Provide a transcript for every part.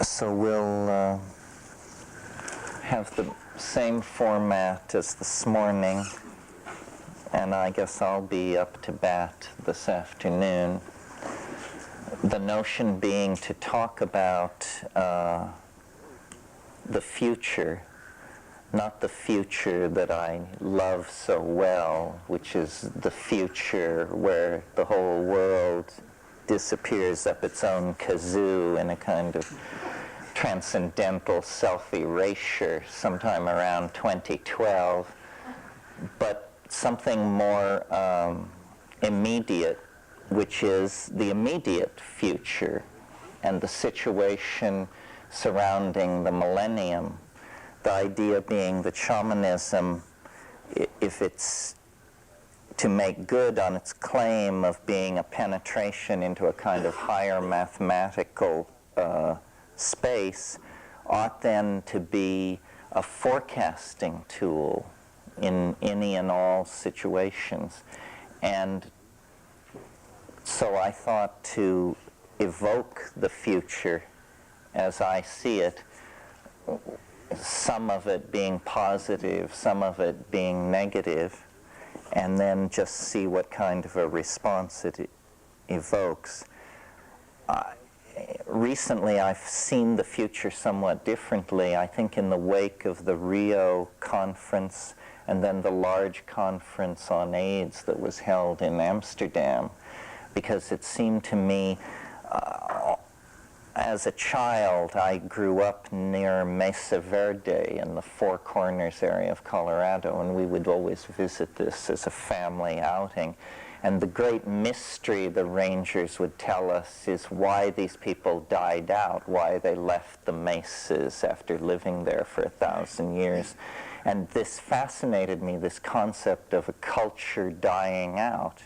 So we'll have the same format as this morning, and I guess I'll be up to bat this afternoon. The notion being to talk about the future, not the future that I love so well, which is the future where the whole world disappears up its own kazoo in a kind of transcendental self-erasure sometime around 2012, but something more immediate, which is the immediate future and the situation surrounding the millennium. The idea being that shamanism, if it's to make good on its claim of being a penetration into a kind of higher mathematical space, ought then to be a forecasting tool in any and all situations. And so I thought to evoke the future as I see it, some of it being positive, some of it being negative, and then just see what kind of a response it evokes. Recently, I've seen the future somewhat differently. I think in the wake of the Rio conference and then the large conference on AIDS that was held in Amsterdam, because it seemed to me, as a child, I grew up near Mesa Verde in the Four Corners area of Colorado, and we would always visit this as a family outing. And the great mystery the rangers would tell us is why these people died out, why they left the mesas after living there for 1,000 years. And this fascinated me, this concept of a culture dying out.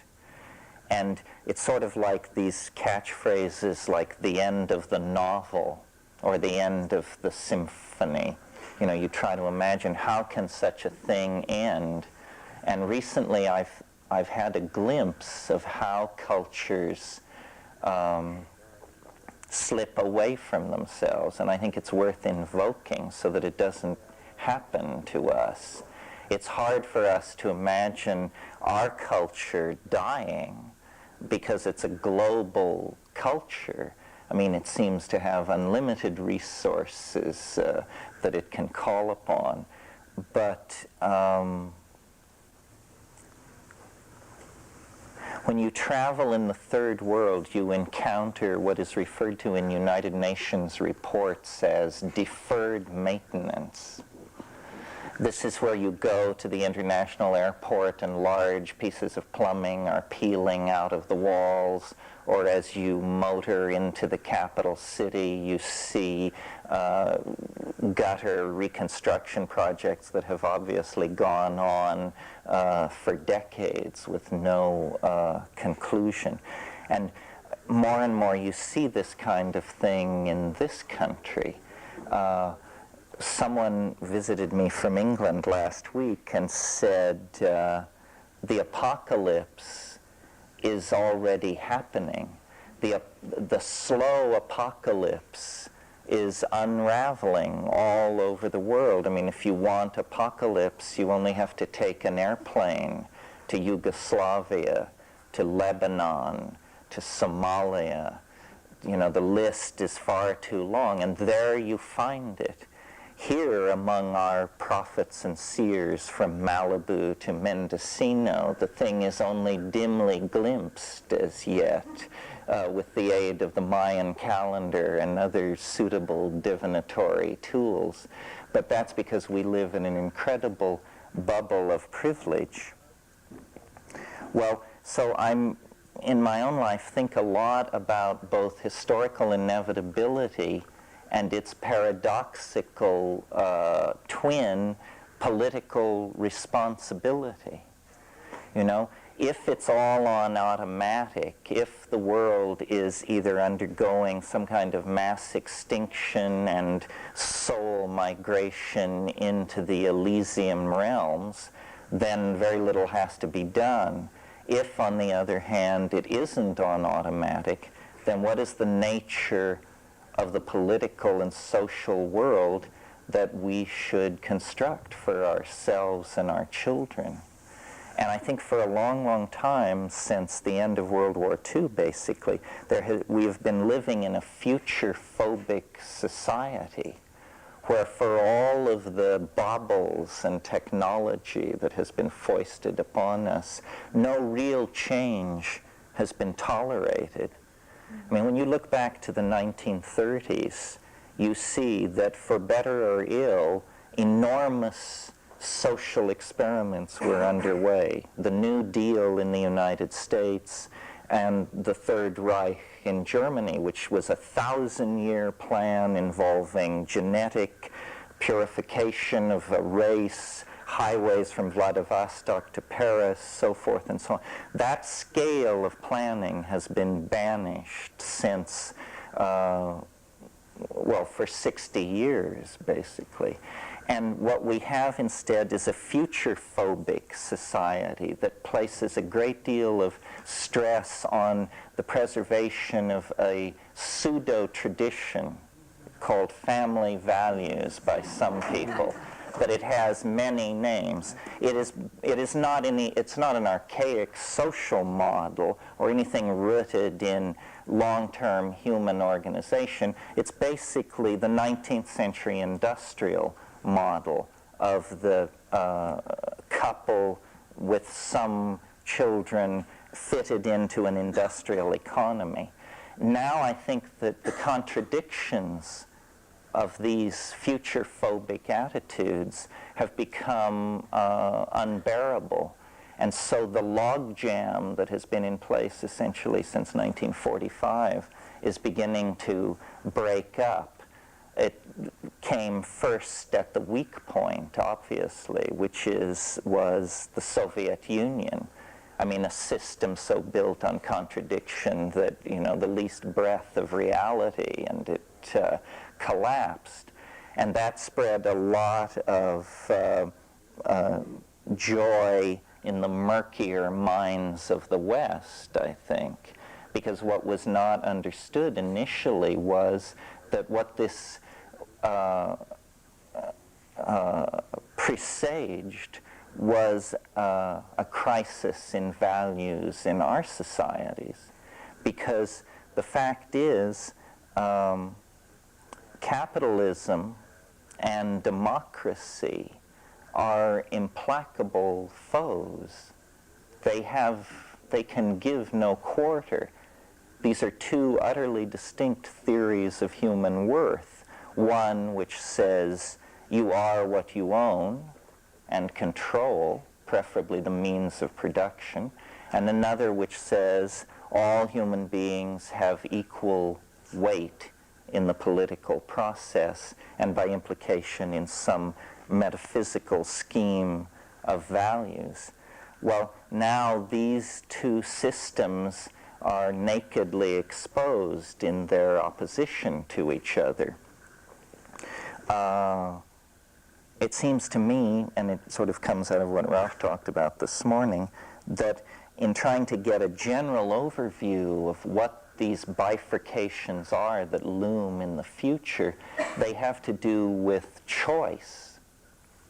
And it's sort of like these catchphrases like the end of the novel or the end of the symphony. You know, you try to imagine how can such a thing end. And recently I've had a glimpse of how cultures slip away from themselves, and I think it's worth invoking so that it doesn't happen to us. It's hard for us to imagine our culture dying because it's a global culture. I mean, it seems to have unlimited resources that it can call upon, but when you travel in the third world, you encounter what is referred to in United Nations reports as deferred maintenance. This is where you go to the international airport and large pieces of plumbing are peeling out of the walls, or as you motor into the capital city, you see gutter reconstruction projects that have obviously gone on for decades with no conclusion. And more you see this kind of thing in this country. Someone visited me from England last week and said the apocalypse is already happening. The slow apocalypse is unraveling all over the world. I mean, if you want apocalypse, you only have to take an airplane to Yugoslavia, to Lebanon, to Somalia. You know, the list is far too long, and there you find it. Here, among our prophets and seers from Malibu to Mendocino, the thing is only dimly glimpsed as yet, with the aid of the Mayan calendar and other suitable divinatory tools. But that's because we live in an incredible bubble of privilege. Well, so I'm, in my own life, think a lot about both historical inevitability and its paradoxical twin, political responsibility. You know, if it's all on automatic, if the world is either undergoing some kind of mass extinction and soul migration into the Elysium realms, then very little has to be done. If, on the other hand, it isn't on automatic, then what is the nature of the political and social world that we should construct for ourselves and our children. And I think for a long, long time, since the end of World War II, basically, we have been living in a future-phobic society where for all of the baubles and technology that has been foisted upon us, no real change has been tolerated. I mean, when you look back to the 1930s, you see that for better or ill, enormous social experiments were underway. The New Deal in the United States and the Third Reich in Germany, which was a 1,000-year plan involving genetic purification of a race, highways from Vladivostok to Paris, so forth and so on. That scale of planning has been banished since, well, for 60 years, basically. And what we have instead is a future-phobic society that places a great deal of stress on the preservation of a pseudo-tradition called family values by some people. But it has many names. It's not an archaic social model or anything rooted in long-term human organization. It's basically the 19th century industrial model of the couple with some children fitted into an industrial economy. Now I think that the contradictions of these future-phobic attitudes have become unbearable. And so the logjam that has been in place essentially since 1945 is beginning to break up. It came first at the weak point, obviously, which was the Soviet Union. I mean, a system so built on contradiction that, you know, the least breath of reality, and it collapsed. And that spread a lot of joy in the murkier minds of the West, I think, because what was not understood initially was that what this presaged was a crisis in values in our societies, because the fact is capitalism and democracy are implacable foes. They can give no quarter. These are two utterly distinct theories of human worth. One which says you are what you own and control, preferably the means of production, and another which says all human beings have equal weight in the political process, and by implication in some metaphysical scheme of values. Well, now these two systems are nakedly exposed in their opposition to each other. It seems to me, and it sort of comes out of what Ralph talked about this morning, that in trying to get a general overview of what these bifurcations are that loom in the future, they have to do with choice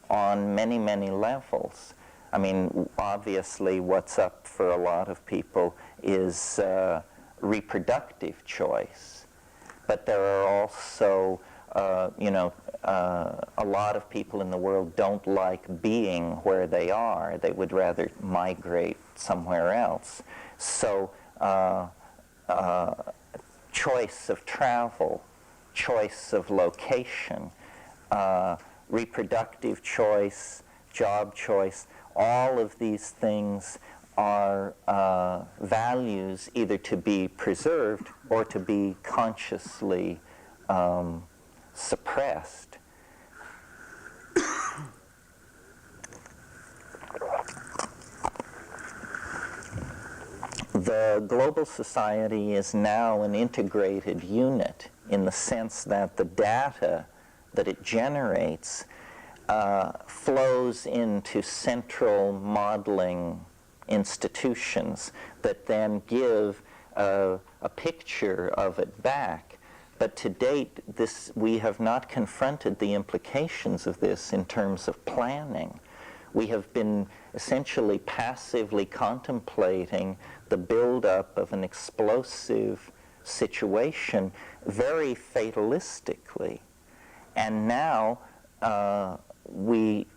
on many, many levels. I mean, obviously what's up for a lot of people is reproductive choice. But there are also, a lot of people in the world don't like being where they are. They would rather migrate somewhere else. So choice of travel, choice of location, reproductive choice, job choice, all of these things are values either to be preserved or to be consciously suppressed. The global society is now an integrated unit in the sense that the data that it generates flows into central modeling institutions that then give a picture of it back But to date, we have not confronted the implications of this in terms of planning. We have been essentially passively contemplating the buildup of an explosive situation very fatalistically. And now we,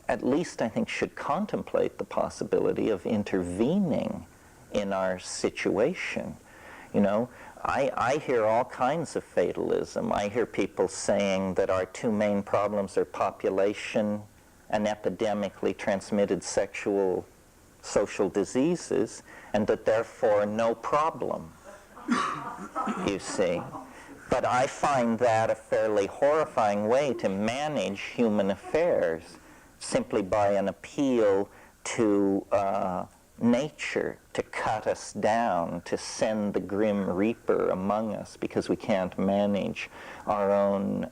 at least I think, should contemplate the possibility of intervening in our situation. You know, I hear all kinds of fatalism. I hear people saying that our two main problems are population and epidemically transmitted social diseases, and that therefore no problem, you see. But I find that a fairly horrifying way to manage human affairs, simply by an appeal to nature to cut us down, to send the grim reaper among us because we can't manage our own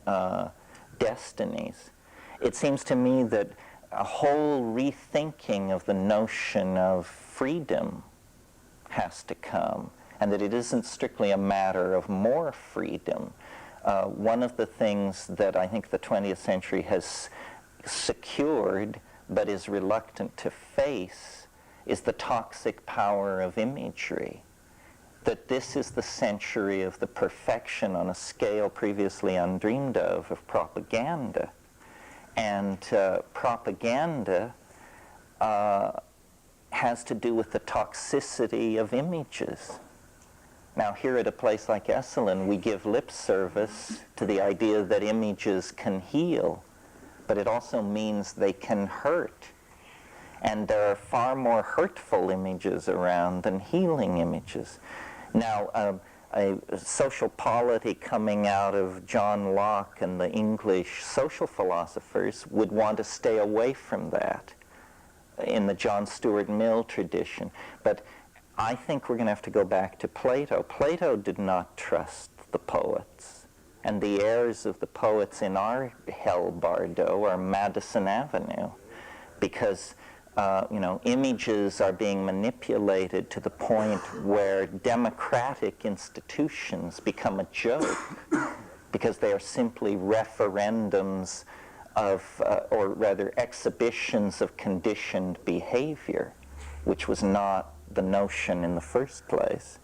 destinies. It seems to me that a whole rethinking of the notion of freedom has to come, and that it isn't strictly a matter of more freedom. One of the things that I think the 20th century has secured but is reluctant to face is the toxic power of imagery. That this is the century of the perfection on a scale previously undreamed of propaganda. And propaganda has to do with the toxicity of images. Now, here at a place like Esalen, we give lip service to the idea that images can heal, but it also means they can hurt. And there are far more hurtful images around than healing images. Now, a social polity coming out of John Locke and the English social philosophers would want to stay away from that in the John Stuart Mill tradition. But I think we're going to have to go back to Plato. Plato did not trust the poets. And the heirs of the poets in our hell bardo are Madison Avenue, because images are being manipulated to the point where democratic institutions become a joke because they are simply referendums of, or rather exhibitions of conditioned behavior, which was not the notion in the first place.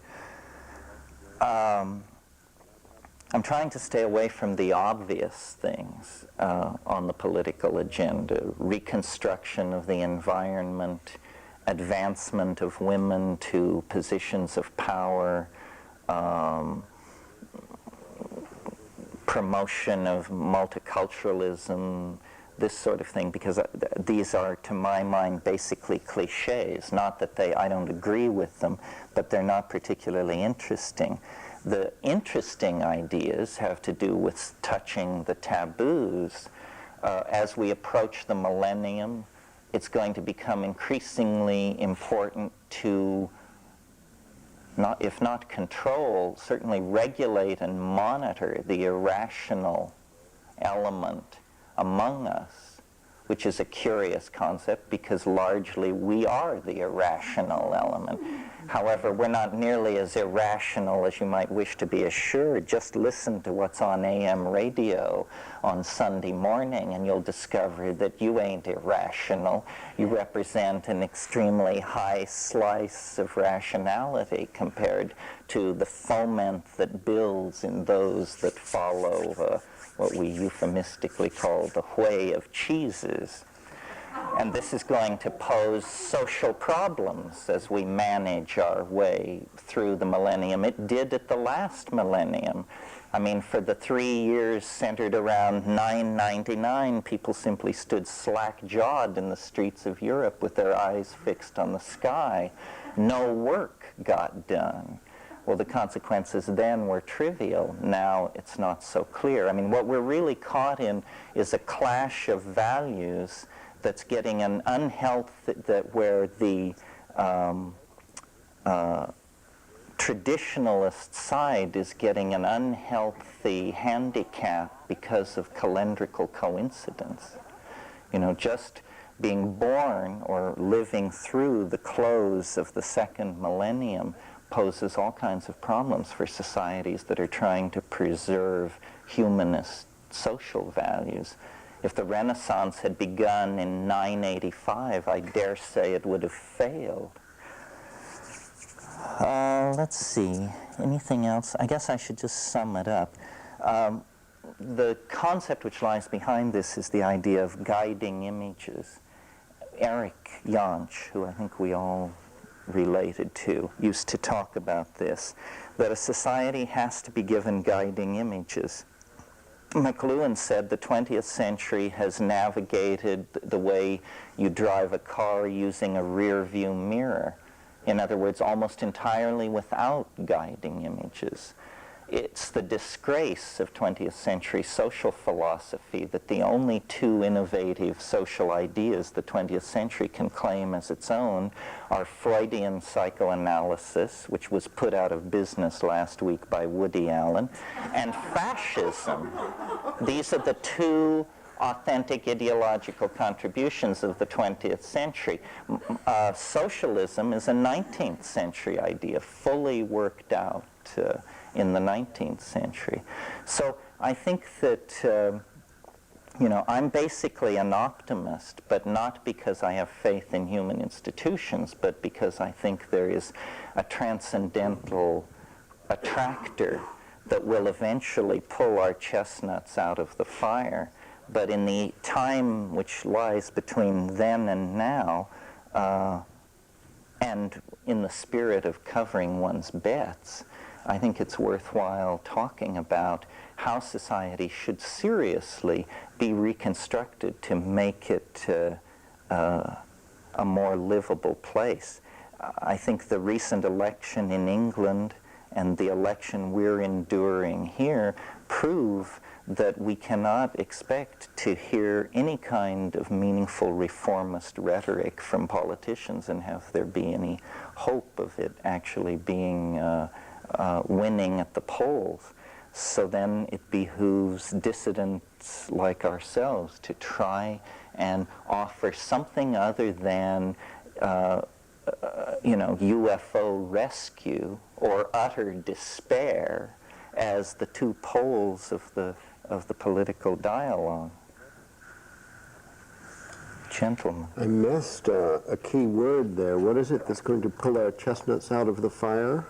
I'm trying to stay away from the obvious things on the political agenda: reconstruction of the environment, advancement of women to positions of power, promotion of multiculturalism, this sort of thing, because these are, to my mind, basically cliches. Not that I don't agree with them, but they're not particularly interesting. The interesting ideas have to do with touching the taboos. As we approach the millennium, it's going to become increasingly important to, if not control, certainly regulate and monitor the irrational element among us, which is a curious concept because largely we are the irrational element. However, we're not nearly as irrational as you might wish to be assured. Just listen to what's on AM radio on Sunday morning and you'll discover that you ain't irrational. You represent an extremely high slice of rationality compared to the foment that builds in those that follow what we euphemistically call the way of cheeses. And this is going to pose social problems as we manage our way through the millennium. It did at the last millennium. I mean, for the 3 years centered around 999, people simply stood slack-jawed in the streets of Europe with their eyes fixed on the sky. No work got done. Well, the consequences then were trivial. Now it's not so clear. I mean, what we're really caught in is a clash of values that's getting an unhealthy, where the traditionalist side is getting an unhealthy handicap because of calendrical coincidence. You know, just being born or living through the close of the second millennium poses all kinds of problems for societies that are trying to preserve humanist social values. If the Renaissance had begun in 985, I dare say it would have failed. Let's see, anything else? I guess I should just sum it up. The concept which lies behind this is the idea of guiding images. Eric Jansch, who I think we all related to, used to talk about this, that a society has to be given guiding images. McLuhan said the 20th century has navigated the way you drive a car using a rear view mirror. In other words, almost entirely without guiding images. It's the disgrace of 20th century social philosophy that the only two innovative social ideas the 20th century can claim as its own are Freudian psychoanalysis, which was put out of business last week by Woody Allen, and fascism. These are the two authentic ideological contributions of the 20th century. Socialism is a 19th century idea, fully worked out in the 19th century. So I think that, I'm basically an optimist, but not because I have faith in human institutions, but because I think there is a transcendental attractor that will eventually pull our chestnuts out of the fire. But in the time which lies between then and now, and in the spirit of covering one's bets, I think it's worthwhile talking about how society should seriously be reconstructed to make it a more livable place. I think the recent election in England and the election we're enduring here prove that we cannot expect to hear any kind of meaningful reformist rhetoric from politicians and have there be any hope of it actually being winning at the polls. So then it behooves dissidents like ourselves to try and offer something other than UFO rescue or utter despair as the two poles of the political dialogue. Gentlemen. I missed a key word there. What is it that's going to pull our chestnuts out of the fire?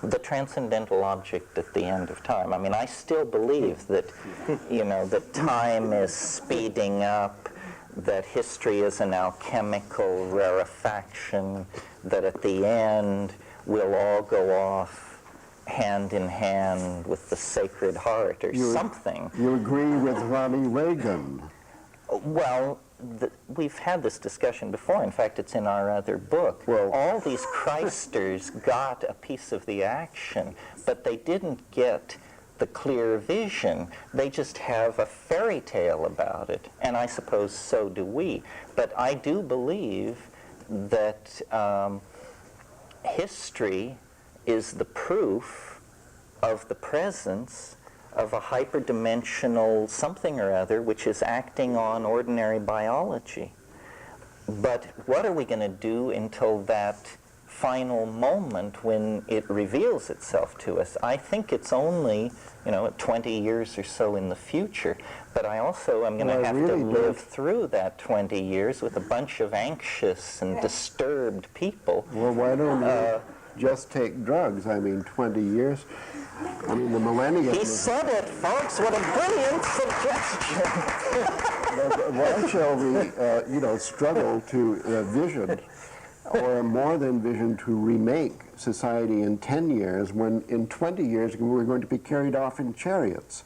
The transcendental object at the end of time. I mean, I still believe that, that time is speeding up, that history is an alchemical rarefaction, that at the end we'll all go off hand in hand with the Sacred Heart or something. You agree with Ronnie Reagan? Well, we've had this discussion before. In fact, it's in our other book. Well, all these Christers got a piece of the action, but they didn't get the clear vision. They just have a fairy tale about it, and I suppose so do we. But I do believe that history is the proof of the presence of a hyperdimensional something or other which is acting on ordinary biology. But what are we going to do until that final moment when it reveals itself to us? I think it's only, 20 years or so in the future. But I also am going to have to live through that 20 years with a bunch of anxious and disturbed people. Well, why don't you just take drugs? 20 years. The millennium... He said it, folks. What a brilliant suggestion. Why shall we, struggle to vision, or more than vision, to remake society in 10 years, when in 20 years we're going to be carried off in chariots?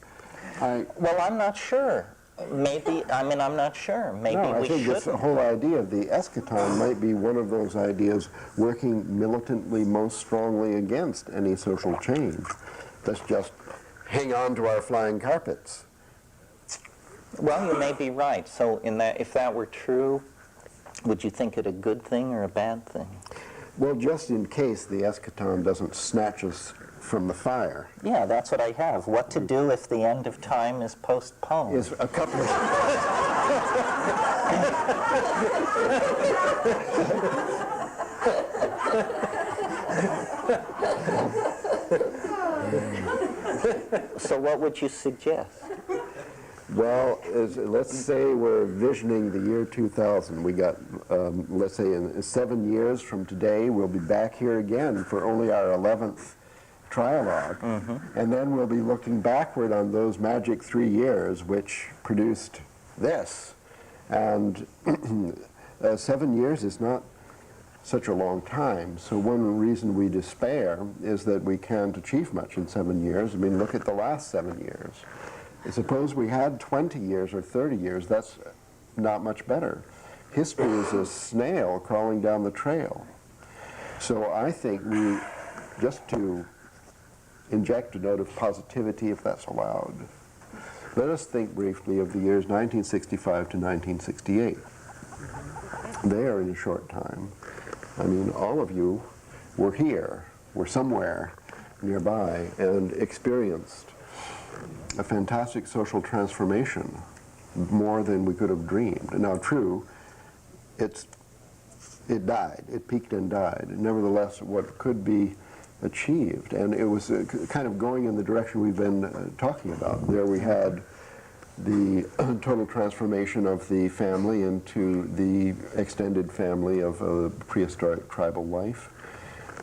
Well, I'm not sure. Maybe, I'm not sure. Maybe we should. I think this whole idea of the eschaton might be one of those ideas working militantly most strongly against any social change. Let's just hang on to our flying carpets. Well, you may be right. So if that were true, would you think it a good thing or a bad thing? Well, just in case the eschaton doesn't snatch us from the fire. Yeah, that's what I have. What to do if the end of time is postponed. Is a couple of... So what would you suggest? Well, let's say we're visioning the year 2000. We got, let's say in 7 years from today, we'll be back here again for only our 11th Trialogue. And then we'll be looking backward on those magic 3 years which produced this. And 7 years is not such a long time. So one reason we despair is that we can't achieve much in 7 years. I mean, look at the last 7 years. Suppose we had 20 years or 30 years, that's not much better. History is a snail crawling down the trail. So I think we, just to inject a note of positivity, if that's allowed, let us think briefly of the years 1965 to 1968. They are in a short time. I mean, all of you were here, were somewhere nearby, and experienced a fantastic social transformation, more than we could have dreamed. Now, true, it died. It peaked and died. Nevertheless, what could be achieved, and it was kind of going in the direction we've been talking about. There we had the total transformation of the family into the extended family of a prehistoric tribal life.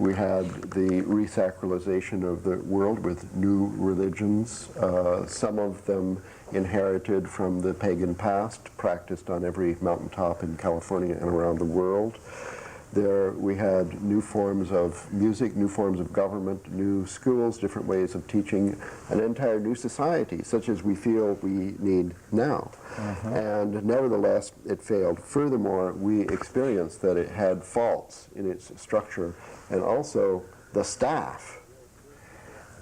We had the resacralization of the world with new religions, some of them inherited from the pagan past, practiced on every mountaintop in California and around the world. There we had new forms of music, new forms of government, new schools, different ways of teaching, an entire new society, such as we feel we need now. And nevertheless, it failed. Furthermore, we experienced that it had faults in its structure, and also the staff.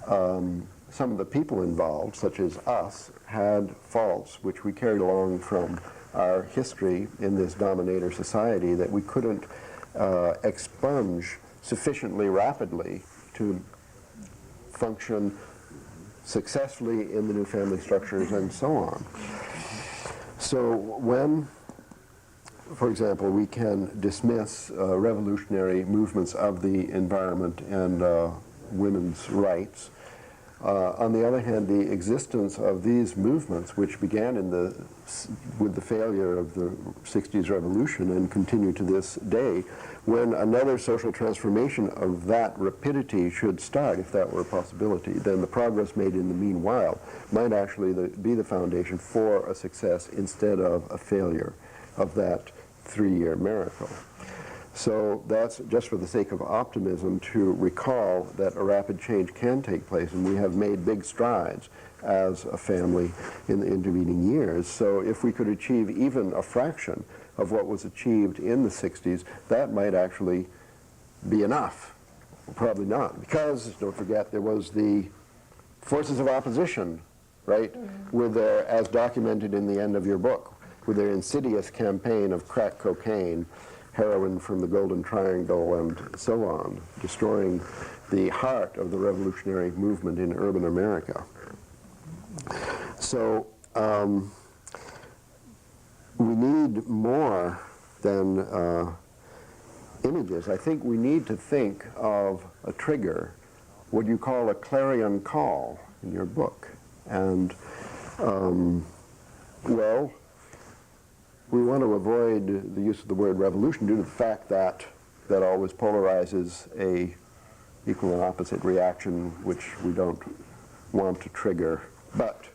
Some of the people involved, such as us, had faults which we carried along from our history in this dominator society that we couldn't expunge sufficiently rapidly to function successfully in the new family structures and so on. So when, for example, we can dismiss revolutionary movements of the environment and women's rights, on the other hand, the existence of these movements, which began with the failure of the 60s revolution and continue to this day, when another social transformation of that rapidity should start, if that were a possibility, then the progress made in the meanwhile might actually be the foundation for a success instead of a failure of that 3-year miracle. So that's just for the sake of optimism, to recall that a rapid change can take place, and we have made big strides as a family in the intervening years. So if we could achieve even a fraction of what was achieved in the 60s, that might actually be enough. Well, probably not, because, don't forget, there was the forces of opposition, right, with their, as documented in the end of your book, with their insidious campaign of crack cocaine, heroin from the Golden Triangle, and so on, destroying the heart of the revolutionary movement in urban America. So we need more than images. I think we need to think of a trigger, what you call a clarion call in your book. And, well, we want to avoid the use of the word revolution due to the fact that that always polarizes a equal and opposite reaction, which we don't want to trigger. But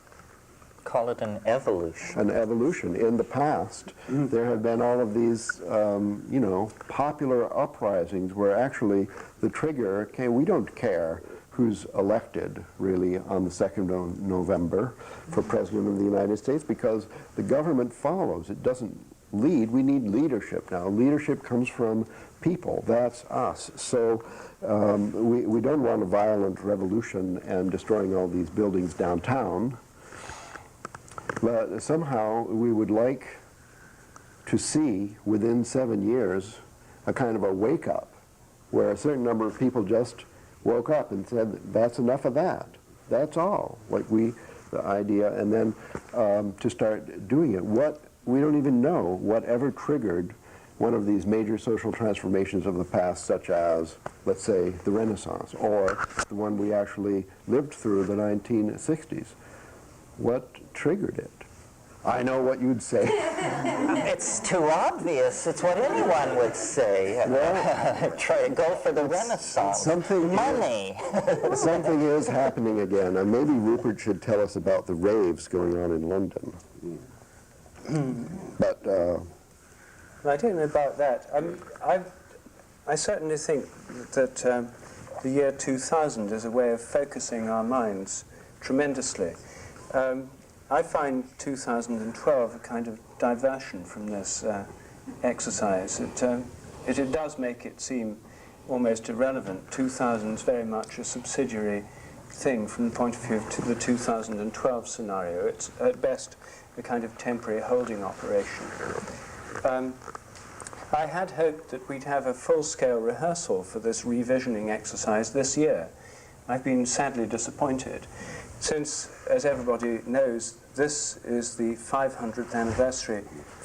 call it an evolution. An evolution. In the past, there have been all of these, you know, popular uprisings where actually the trigger, okay, we don't care who's elected, really, on the 2nd of November for President of the United States, because the government follows. It doesn't lead. We need leadership now. Leadership comes from people. That's us. So we don't want a violent revolution and destroying all these buildings downtown, but somehow we would like to see within 7 years a kind of a wake-up where a certain number of people just woke up and said, that's enough of that. That's all. Like the idea, and then to start doing it. We don't even know whatever triggered one of these major social transformations of the past, such as, let's say, the Renaissance, or the one we actually lived through, the 1960s. What triggered it? I know what you'd say. It's too obvious. It's what anyone would say. Go for the Renaissance. Money. Something is happening again. And maybe Rupert should tell us about the raves going on in London. But I don't know about that. I certainly think that the year 2000 is a way of focusing our minds tremendously. I find 2012 a kind of diversion from this exercise. It does make it seem almost irrelevant. 2000 is very much a subsidiary thing from the point of view of the 2012 scenario. It's at best a kind of temporary holding operation. I had hoped that we'd have a full-scale rehearsal for this revisioning exercise this year. I've been sadly disappointed. Since, as everybody knows, this is the 500th anniversary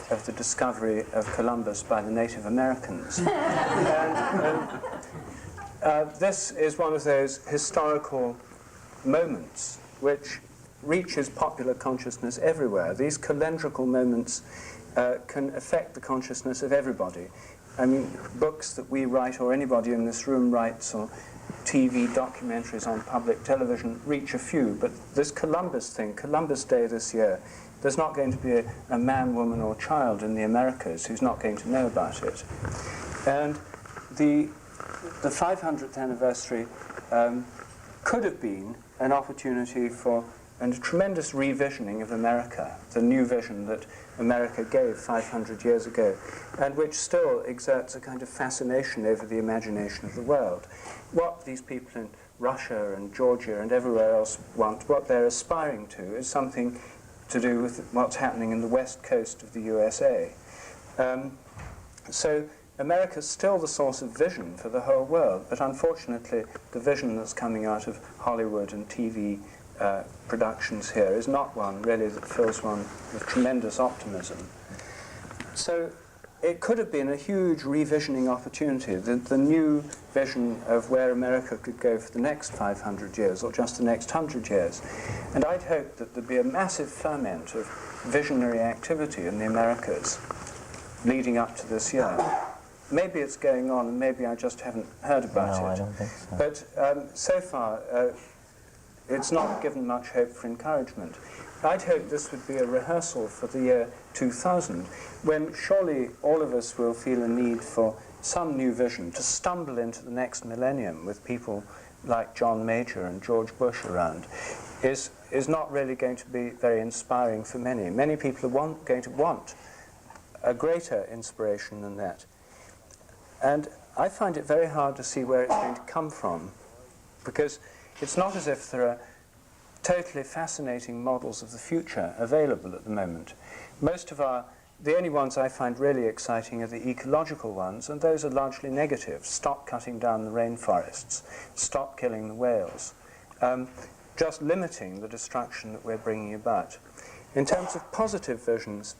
of the discovery of Columbus by the Native Americans. This is one of those historical moments which reaches popular consciousness everywhere. These calendrical moments can affect the consciousness of everybody. I mean, books that we write, or anybody in this room writes, or TV documentaries on public television reach a few, but this Columbus thing, Columbus Day this year, there's not going to be a man, woman, or child in the Americas who's not going to know about it. And the 500th anniversary could have been an opportunity for a tremendous revisioning of America, the new vision that America gave 500 years ago, and which still exerts a kind of fascination over the imagination of the world. What these people in Russia and Georgia and everywhere else want, what they're aspiring to, is something to do with what's happening in the west coast of the USA. So America's still the source of vision for the whole world, but unfortunately the vision that's coming out of Hollywood and TV productions here is not one really that fills one with tremendous optimism. So it could have been a huge revisioning opportunity, the new vision of where America could go for the next 500 years or just the next 100 years. And I'd hoped that there'd be a massive ferment of visionary activity in the Americas leading up to this year. Maybe it's going on, and maybe I just haven't heard about it. I don't think so. But so far, it's not given much hope for encouragement. I'd hoped this would be a rehearsal for the year 2000, when surely all of us will feel a need for some new vision to stumble into the next millennium with people like John Major and George Bush around, is not really going to be very inspiring for many. Many people are going to want a greater inspiration than that. And I find it very hard to see where it's going to come from, because it's not as if there are totally fascinating models of the future available at the moment. The only ones I find really exciting are the ecological ones, and those are largely negative. Stop cutting down the rainforests, stop killing the whales, just limiting the destruction that we're bringing about. In terms of positive visions,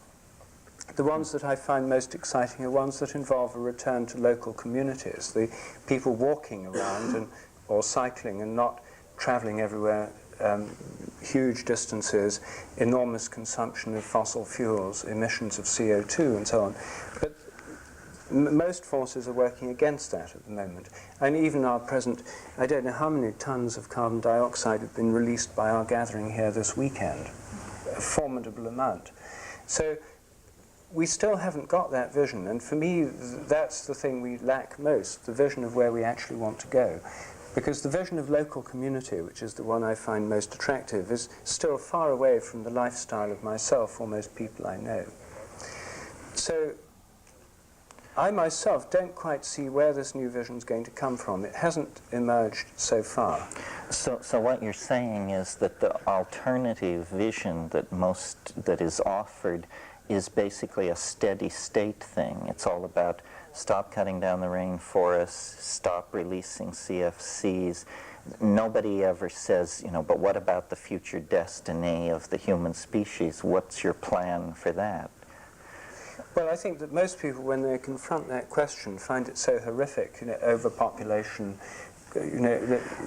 the ones that I find most exciting are ones that involve a return to local communities, the people walking around or cycling and not traveling everywhere, huge distances, enormous consumption of fossil fuels, emissions of CO2 and so on. But most forces are working against that at the moment. And even our present, I don't know how many tons of carbon dioxide have been released by our gathering here this weekend, a formidable amount. So we still haven't got that vision, and for me that's the thing we lack most, the vision of where we actually want to go. Because the vision of local community, which is the one I find most attractive, is still far away from the lifestyle of myself or most people I know. So I myself don't quite see where this new vision is going to come from. It hasn't emerged so far. So what you're saying is that the alternative vision that is offered is basically a steady state thing. It's all about stop cutting down the rainforests, stop releasing CFCs. Nobody ever says, but what about the future destiny of the human species? What's your plan for that? Well, I think that most people, when they confront that question, find it so horrific, overpopulation,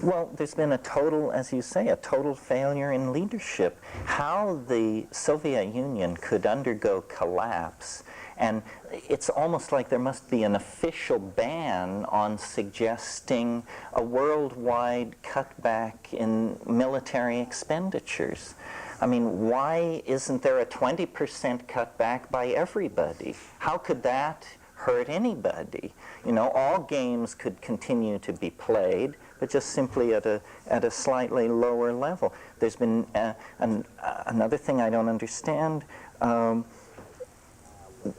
Well, there's been a total, as you say, a total failure in leadership. How the Soviet Union could undergo collapse, and it's almost like there must be an official ban on suggesting a worldwide cutback in military expenditures. I mean, why isn't there a 20% cutback by everybody? How could that hurt anybody? All games could continue to be played, but just simply at a slightly lower level. There's been another thing I don't understand.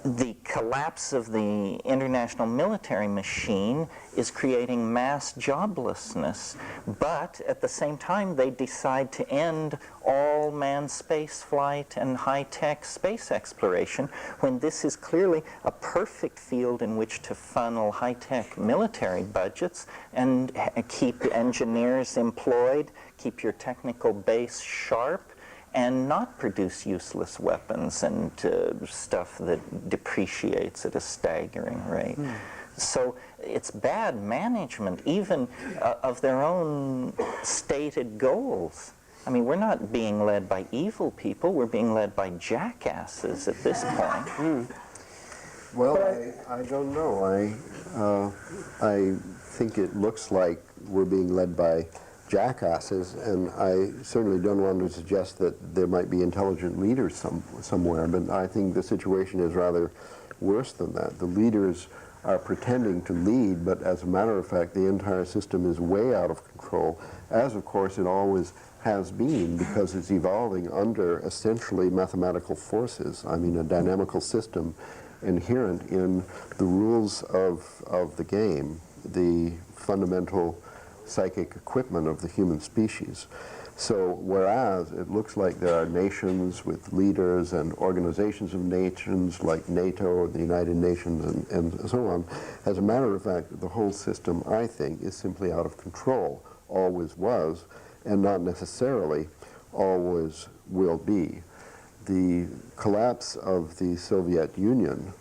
The collapse of the international military machine is creating mass joblessness, but at the same time they decide to end all manned space flight and high-tech space exploration, when this is clearly a perfect field in which to funnel high-tech military budgets and keep engineers employed, keep your technical base sharp, and not produce useless weapons and stuff that depreciates at a staggering rate. So it's bad management, even of their own stated goals. I mean, we're not being led by evil people, we're being led by jackasses at this point. Well, I don't know. I think it looks like we're being led by jackasses, and I certainly don't want to suggest that there might be intelligent leaders somewhere, but I think the situation is rather worse than that. The leaders are pretending to lead, but as a matter of fact, the entire system is way out of control, as of course it always has been, because it's evolving under essentially mathematical forces. I mean, a dynamical system inherent in the rules of the game, the fundamental psychic equipment of the human species. So whereas it looks like there are nations with leaders and organizations of nations like NATO or the United Nations and so on, as a matter of fact, the whole system, I think, is simply out of control, always was, and not necessarily always will be. The collapse of the Soviet Union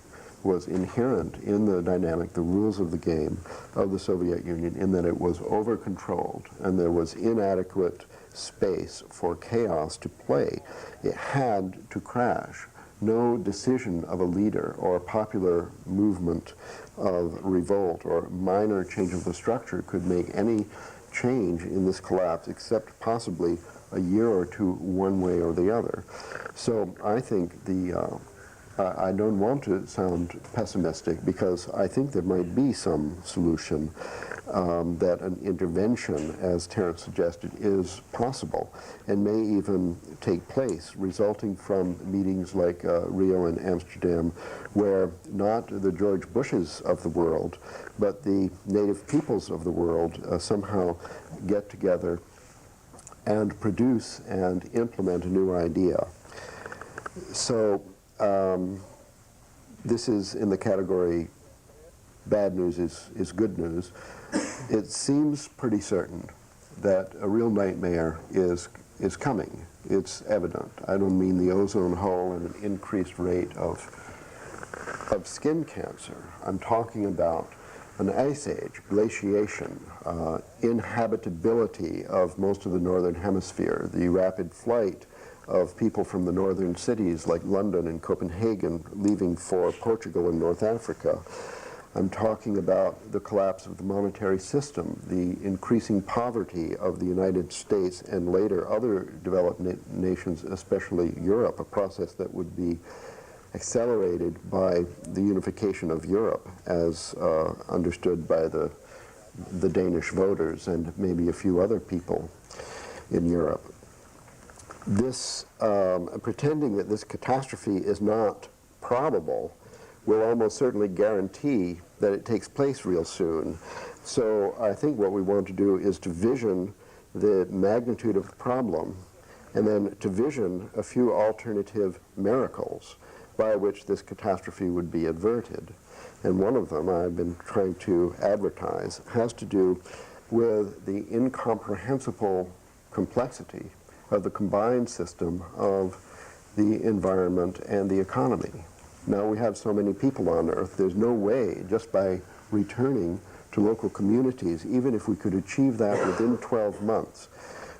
was inherent in the dynamic, the rules of the game of the Soviet Union, in that it was over-controlled and there was inadequate space for chaos to play. It had to crash. No decision of a leader or a popular movement of revolt or minor change of the structure could make any change in this collapse, except possibly a year or two one way or the other. So I think I don't want to sound pessimistic, because I think there might be some solution, that an intervention, as Terence suggested, is possible and may even take place, resulting from meetings like Rio and Amsterdam, where not the George Bushes of the world, but the native peoples of the world somehow get together and produce and implement a new idea. So this is in the category bad news is good news. It seems pretty certain that a real nightmare is coming. It's evident. I don't mean the ozone hole and an increased rate of skin cancer. I'm talking about an ice age, glaciation, inhabitability of most of the northern hemisphere, the rapid flight of people from the northern cities like London and Copenhagen leaving for Portugal and North Africa. I'm talking about the collapse of the monetary system, the increasing poverty of the United States and later other developed nations, especially Europe, a process that would be accelerated by the unification of Europe as understood by the Danish voters and maybe a few other people in Europe. This, pretending that this catastrophe is not probable will almost certainly guarantee that it takes place real soon. So I think what we want to do is to vision the magnitude of the problem, and then to vision a few alternative miracles by which this catastrophe would be averted. And one of them I've been trying to advertise has to do with the incomprehensible complexity of the combined system of the environment and the economy. Now we have so many people on Earth, there's no way, just by returning to local communities, even if we could achieve that within 12 months,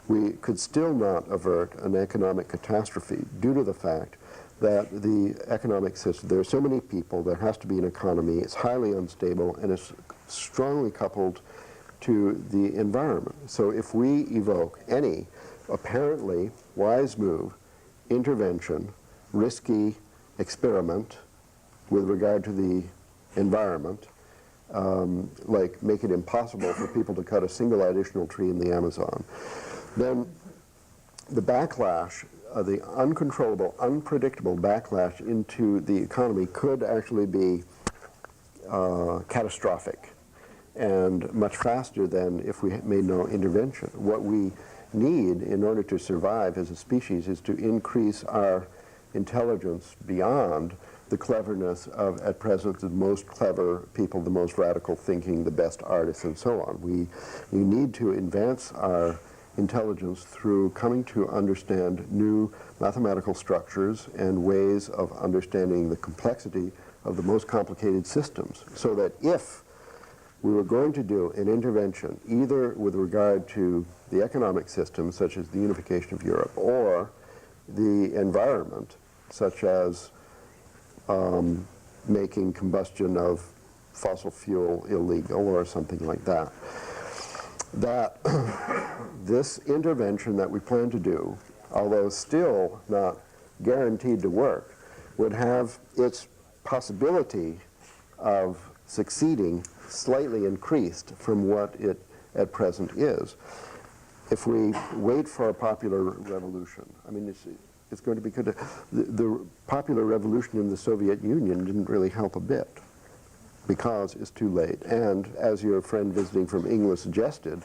we could still not avert an economic catastrophe due to the fact that the economic system, there are so many people, there has to be an economy, it's highly unstable, and it's strongly coupled to the environment. So if we evoke any apparently wise move, intervention, risky experiment with regard to the environment, like make it impossible for people to cut a single additional tree in the Amazon, then the backlash, the uncontrollable, unpredictable backlash into the economy could actually be catastrophic and much faster than if we made no intervention. What we need in order to survive as a species is to increase our intelligence beyond the cleverness of, at present, the most clever people, the most radical thinking, the best artists, and so on. We need to advance our intelligence through coming to understand new mathematical structures and ways of understanding the complexity of the most complicated systems, so that if we were going to do an intervention, either with regard to the economic system, such as the unification of Europe, or the environment, such as making combustion of fossil fuel illegal or something like that, that this intervention that we plan to do, although still not guaranteed to work, would have its possibility of succeeding slightly increased from what it at present is. If we wait for a popular revolution, I mean, it's going to be good. The popular revolution in the Soviet Union didn't really help a bit because it's too late. And as your friend visiting from England suggested,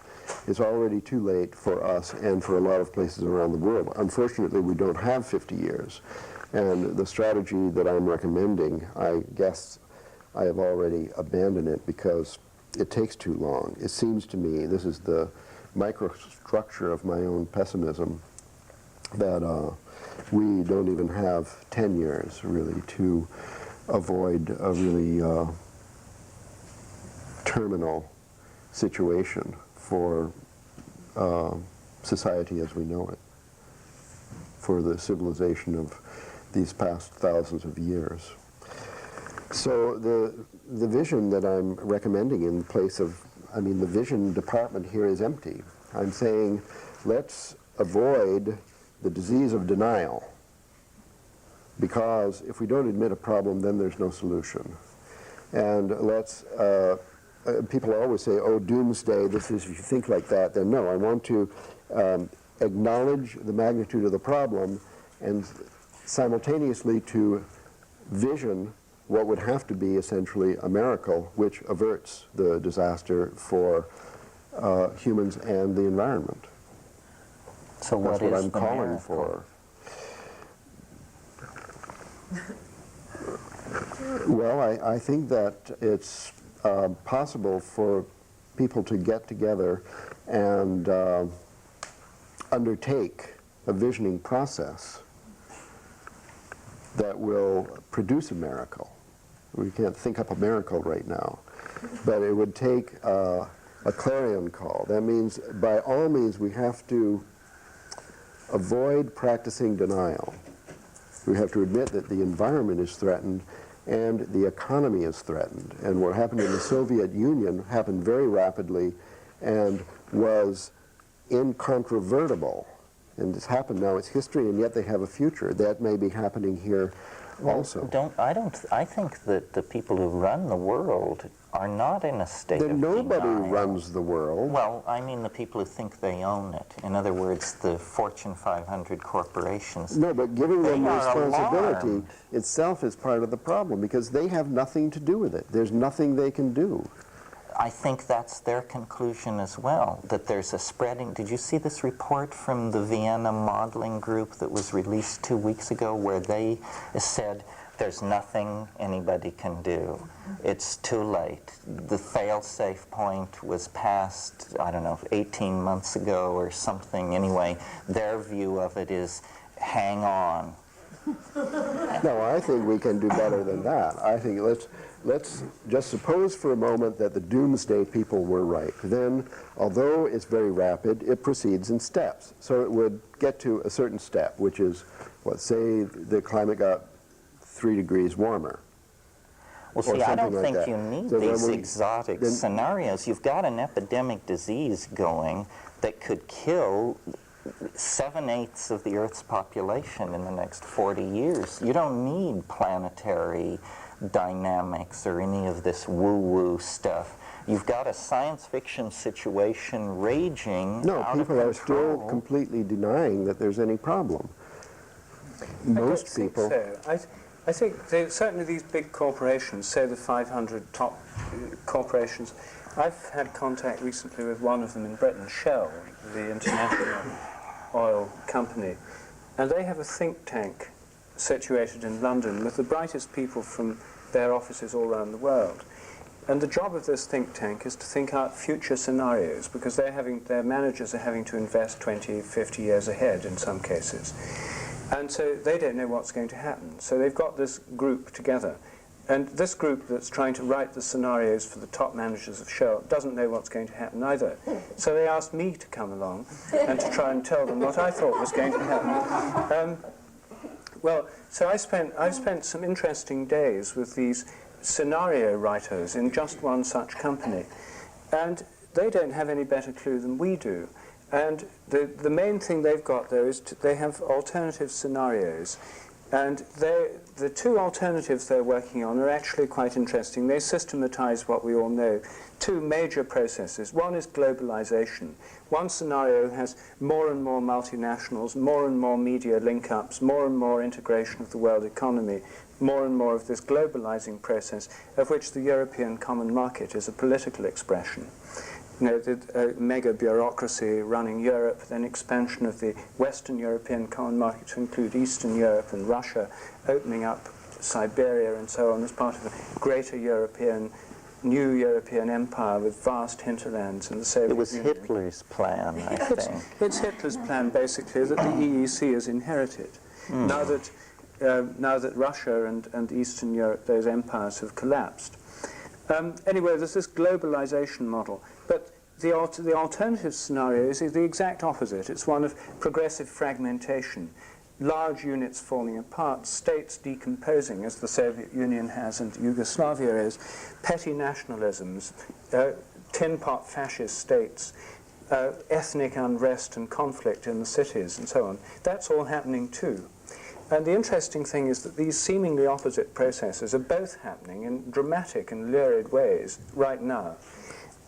it's already too late for us and for a lot of places around the world. Unfortunately, we don't have 50 years. And the strategy that I'm recommending, I guess I have already abandoned it because it takes too long. It seems to me, this is the microstructure of my own pessimism, that we don't even have 10 years really to avoid a really terminal situation for society as we know it, for the civilization of these past thousands of years. So the vision that I'm recommending in place of, I mean, the vision department here is empty. I'm saying let's avoid the disease of denial, because if we don't admit a problem, then there's no solution. And let's, people always say, oh, doomsday, this is, if you think like that, then no, I want to acknowledge the magnitude of the problem and simultaneously to vision what would have to be essentially a miracle which averts the disaster for humans and the environment. So that's what I'm the calling miracle? for. Well, I think that it's possible for people to get together and undertake a visioning process that will produce a miracle. We can't think up a miracle right now, but it would take a clarion call. That means, by all means, we have to avoid practicing denial. We have to admit that the environment is threatened and the economy is threatened. And what happened in the Soviet Union happened very rapidly and was incontrovertible. And it's happened now, it's history, and yet they have a future. That may be happening here also. I think that the people who run the world are not in a state of denial. Nobody runs the world. Well, I mean the people who think they own it. In other words, the Fortune 500 corporations. No, but giving them responsibility alarmed. itself is part of the problem, because they have nothing to do with it. There's nothing they can do. I think that's their conclusion as well, that there's a spreading. Did you see this report from the Vienna modeling group that was released 2 weeks ago, where they said there's nothing anybody can do? It's too late. The fail-safe point was passed, I don't know, 18 months ago or something. Anyway, their view of it is hang on. No, I think we can do better than that. I think let's just suppose for a moment that the doomsday people were right. Then, although it's very rapid, it proceeds in steps. So it would get to a certain step, which is, what, say the climate got 3 degrees warmer. Well, see, I don't think that. you need So these exotic then, scenarios. You've got an epidemic disease going that could kill 7/8 of the Earth's population in the next 40 years. You don't need planetary dynamics or any of this woo-woo stuff. You've got a science fiction situation raging no, out of people are control. still completely denying that there's any problem. Most people. I think certainly these big corporations, say the 500 top corporations. I've had contact recently with one of them in Britain, Shell, the international oil company, and they have a think tank situated in London with the brightest people from their offices all around the world. And the job of this think tank is to think out future scenarios, because their managers are having to invest 20, 50 years ahead in some cases. And so they don't know what's going to happen. So they've got this group together. And this group that's trying to write the scenarios for the top managers of Shell doesn't know what's going to happen either. So they asked me to come along and to try and tell them what I thought was going to happen. Well, so I've spent some interesting days with these scenario writers in just one such company. And they don't have any better clue than we do. And the main thing they've got, though, is they have alternative scenarios. And the two alternatives they're working on are actually quite interesting. They systematize what we all know. Two major processes. One is globalization. One scenario has more and more multinationals, more and more media link-ups, more and more integration of the world economy, more and more of this globalizing process, of which the European common market is a political expression. You know, the mega bureaucracy running Europe, then expansion of the Western European common market to include Eastern Europe and Russia, opening up Siberia and so on as part of a greater new European empire with vast hinterlands in the Soviet Union. It was Hitler's plan, I think. It's Hitler's plan, basically, that the EEC has inherited. Now that Russia and Eastern Europe, those empires have collapsed. Anyway, there's this globalization model. But the alternative scenario is the exact opposite. It's one of progressive fragmentation, large units falling apart, states decomposing, as the Soviet Union has and Yugoslavia is, petty nationalisms, tin pot fascist states, ethnic unrest and conflict in the cities, and so on. That's all happening too. And the interesting thing is that these seemingly opposite processes are both happening in dramatic and lurid ways right now.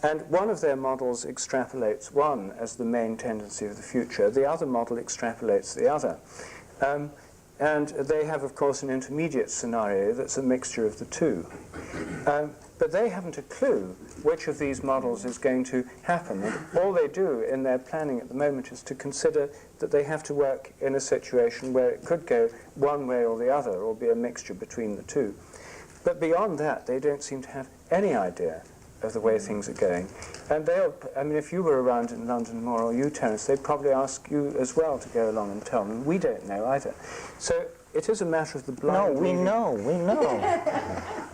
And one of their models extrapolates one as the main tendency of the future. The other model extrapolates the other. And they have, of course, an intermediate scenario that's a mixture of the two. But they haven't a clue which of these models is going to happen. And all they do in their planning at the moment is to consider that they have to work in a situation where it could go one way or the other, or be a mixture between the two. But beyond that, they don't seem to have any idea of the way things are going. And I mean, if you were around in London more, or you, Terence, they'd probably ask you as well to go along and tell them. We don't know either. So it is a matter of the blind. No, we know.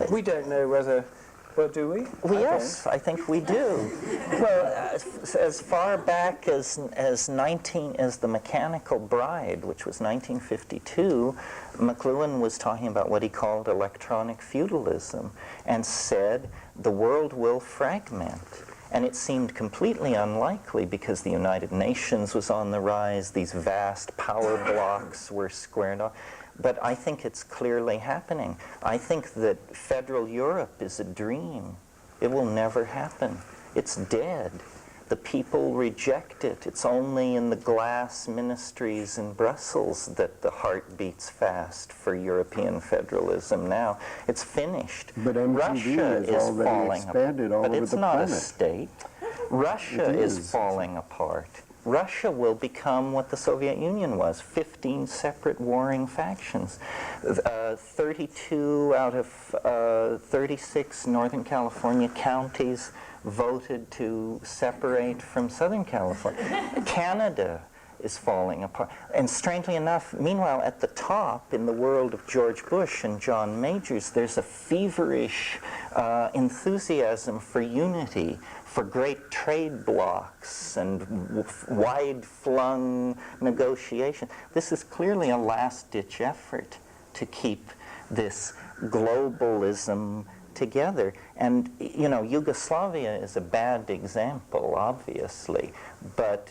We don't know whether... Well, do we? Well, yes, I think we do. Well, as far back as The Mechanical Bride, which was 1952, McLuhan was talking about what he called electronic feudalism, and said the world will fragment. And it seemed completely unlikely because the United Nations was on the rise, these vast power blocks were squared off. But I think it's clearly happening. I think that federal Europe is a dream. It will never happen. It's dead. The people reject it. It's only in the glass ministries in Brussels that the heart beats fast for European federalism now. It's finished. But MTV Russia is already falling expanded all apart. over But it's the not planet. a state. Russia is falling apart. Russia will become what the Soviet Union was, 15 separate warring factions. 32 out of 36 Northern California counties voted to separate from Southern California. Canada is falling apart. And strangely enough, meanwhile, at the top, in the world of George Bush and John Majors, there's a feverish enthusiasm for unity, for great trade blocs and wide-flung negotiation. This is clearly a last-ditch effort to keep this globalism together. And, you know, Yugoslavia is a bad example, obviously, but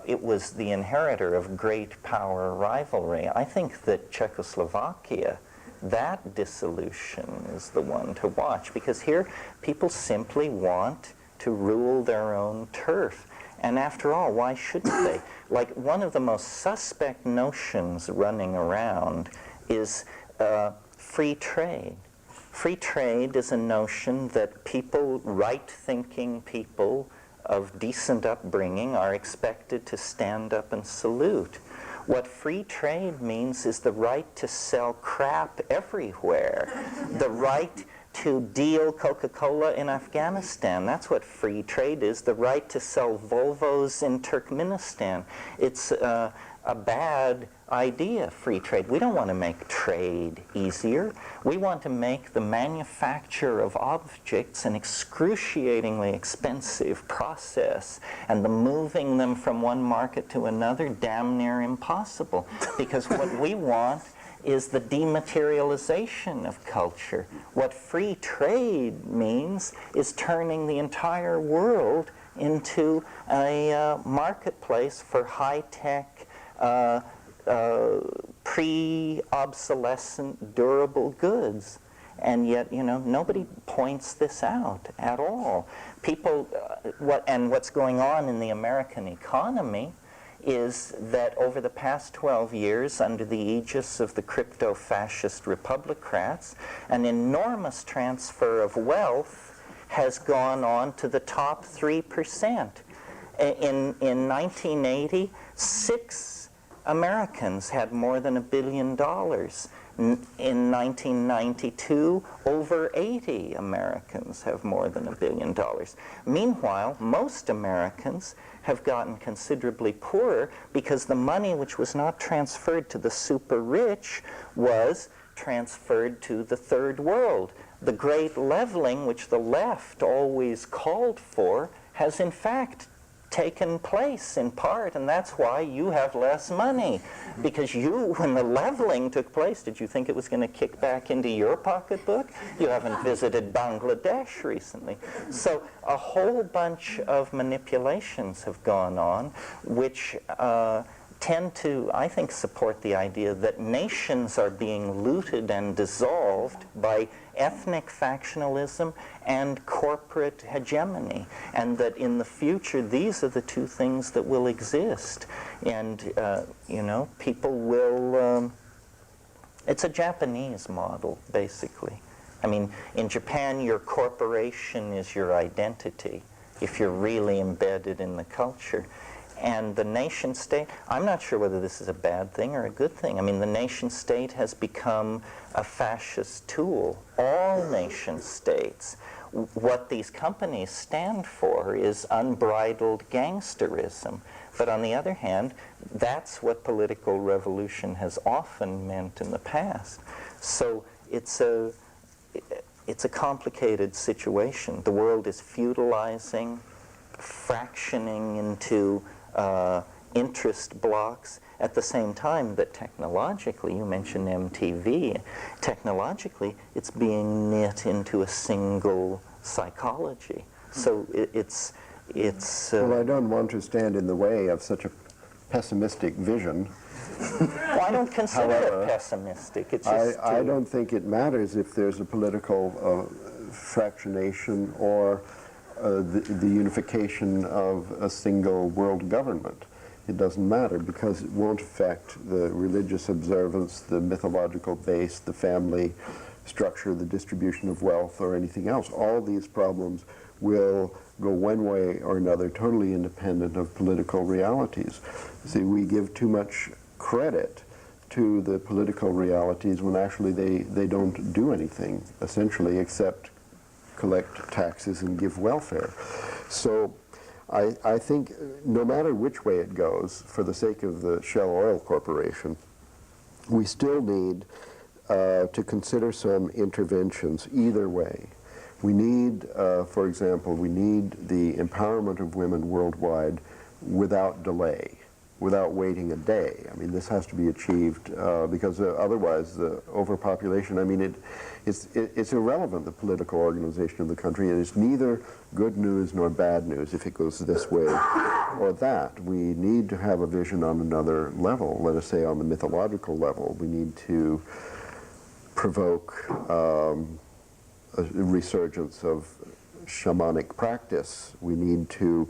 it was the inheritor of great power rivalry. I think that Czechoslovakia, that dissolution is the one to watch, because here people simply want to rule their own turf. And after all, why shouldn't they? Like, one of the most suspect notions running around is free trade. Free trade is a notion that people, right-thinking people of decent upbringing, are expected to stand up and salute. What free trade means is the right to sell crap everywhere, the right to deal Coca-Cola in Afghanistan. That's what free trade is, the right to sell Volvos in Turkmenistan. It's a bad idea, free trade. We don't want to make trade easier. We want to make the manufacture of objects an excruciatingly expensive process, and the moving them from one market to another damn near impossible. Because what we want is the dematerialization of culture. What free trade means is turning the entire world into a marketplace for high-tech, pre-obsolescent, durable goods. And yet, you know, nobody points this out at all. People, what's going on in the American economy is that over the past 12 years, under the aegis of the crypto-fascist republicrats, an enormous transfer of wealth has gone on to the top 3%. In 1980, 6 Americans had more than $1 billion. In 1992, over 80 Americans have more than $1 billion. Meanwhile, most Americans have gotten considerably poorer because the money which was not transferred to the super rich was transferred to the third world. The great leveling which the left always called for has in fact taken place in part, and that's why you have less money. Because you, when the leveling took place, did you think it was going to kick back into your pocketbook? You haven't visited Bangladesh recently. So a whole bunch of manipulations have gone on, which tend to, I think, support the idea that nations are being looted and dissolved by ethnic factionalism and corporate hegemony, and that in the future these are the two things that will exist. And you know, people will, it's a Japanese model, basically. I mean, in Japan, your corporation is your identity, if you're really embedded in the culture. And the nation state, I'm not sure whether this is a bad thing or a good thing. I mean, the nation state has become a fascist tool. All nation states. What these companies stand for is unbridled gangsterism. But on the other hand, that's what political revolution has often meant in the past. So it's a complicated situation. The world is feudalizing, fractioning into interest blocks, at the same time that technologically, you mentioned MTV, technologically it's being knit into a single psychology. So it's well, I don't want to stand in the way of such a pessimistic vision. Well, I don't consider it pessimistic. It's just I don't think it matters if there's a political fractionation or the unification of a single world government. It doesn't matter, because it won't affect the religious observance, the mythological base, the family structure, the distribution of wealth, or anything else. All these problems will go one way or another, totally independent of political realities. See, we give too much credit to the political realities when actually they don't do anything, essentially, except collect taxes and give welfare. So I think no matter which way it goes, for the sake of the Shell Oil Corporation, we still need to consider some interventions either way. We need, for example, we need the empowerment of women worldwide without delay, without waiting a day. I mean, this has to be achieved because otherwise the overpopulation, I mean, it's irrelevant, the political organization of the country, and it's neither good news nor bad news if it goes this way or that. We need to have a vision on another level, let us say on the mythological level. We need to provoke a resurgence of shamanic practice. We need to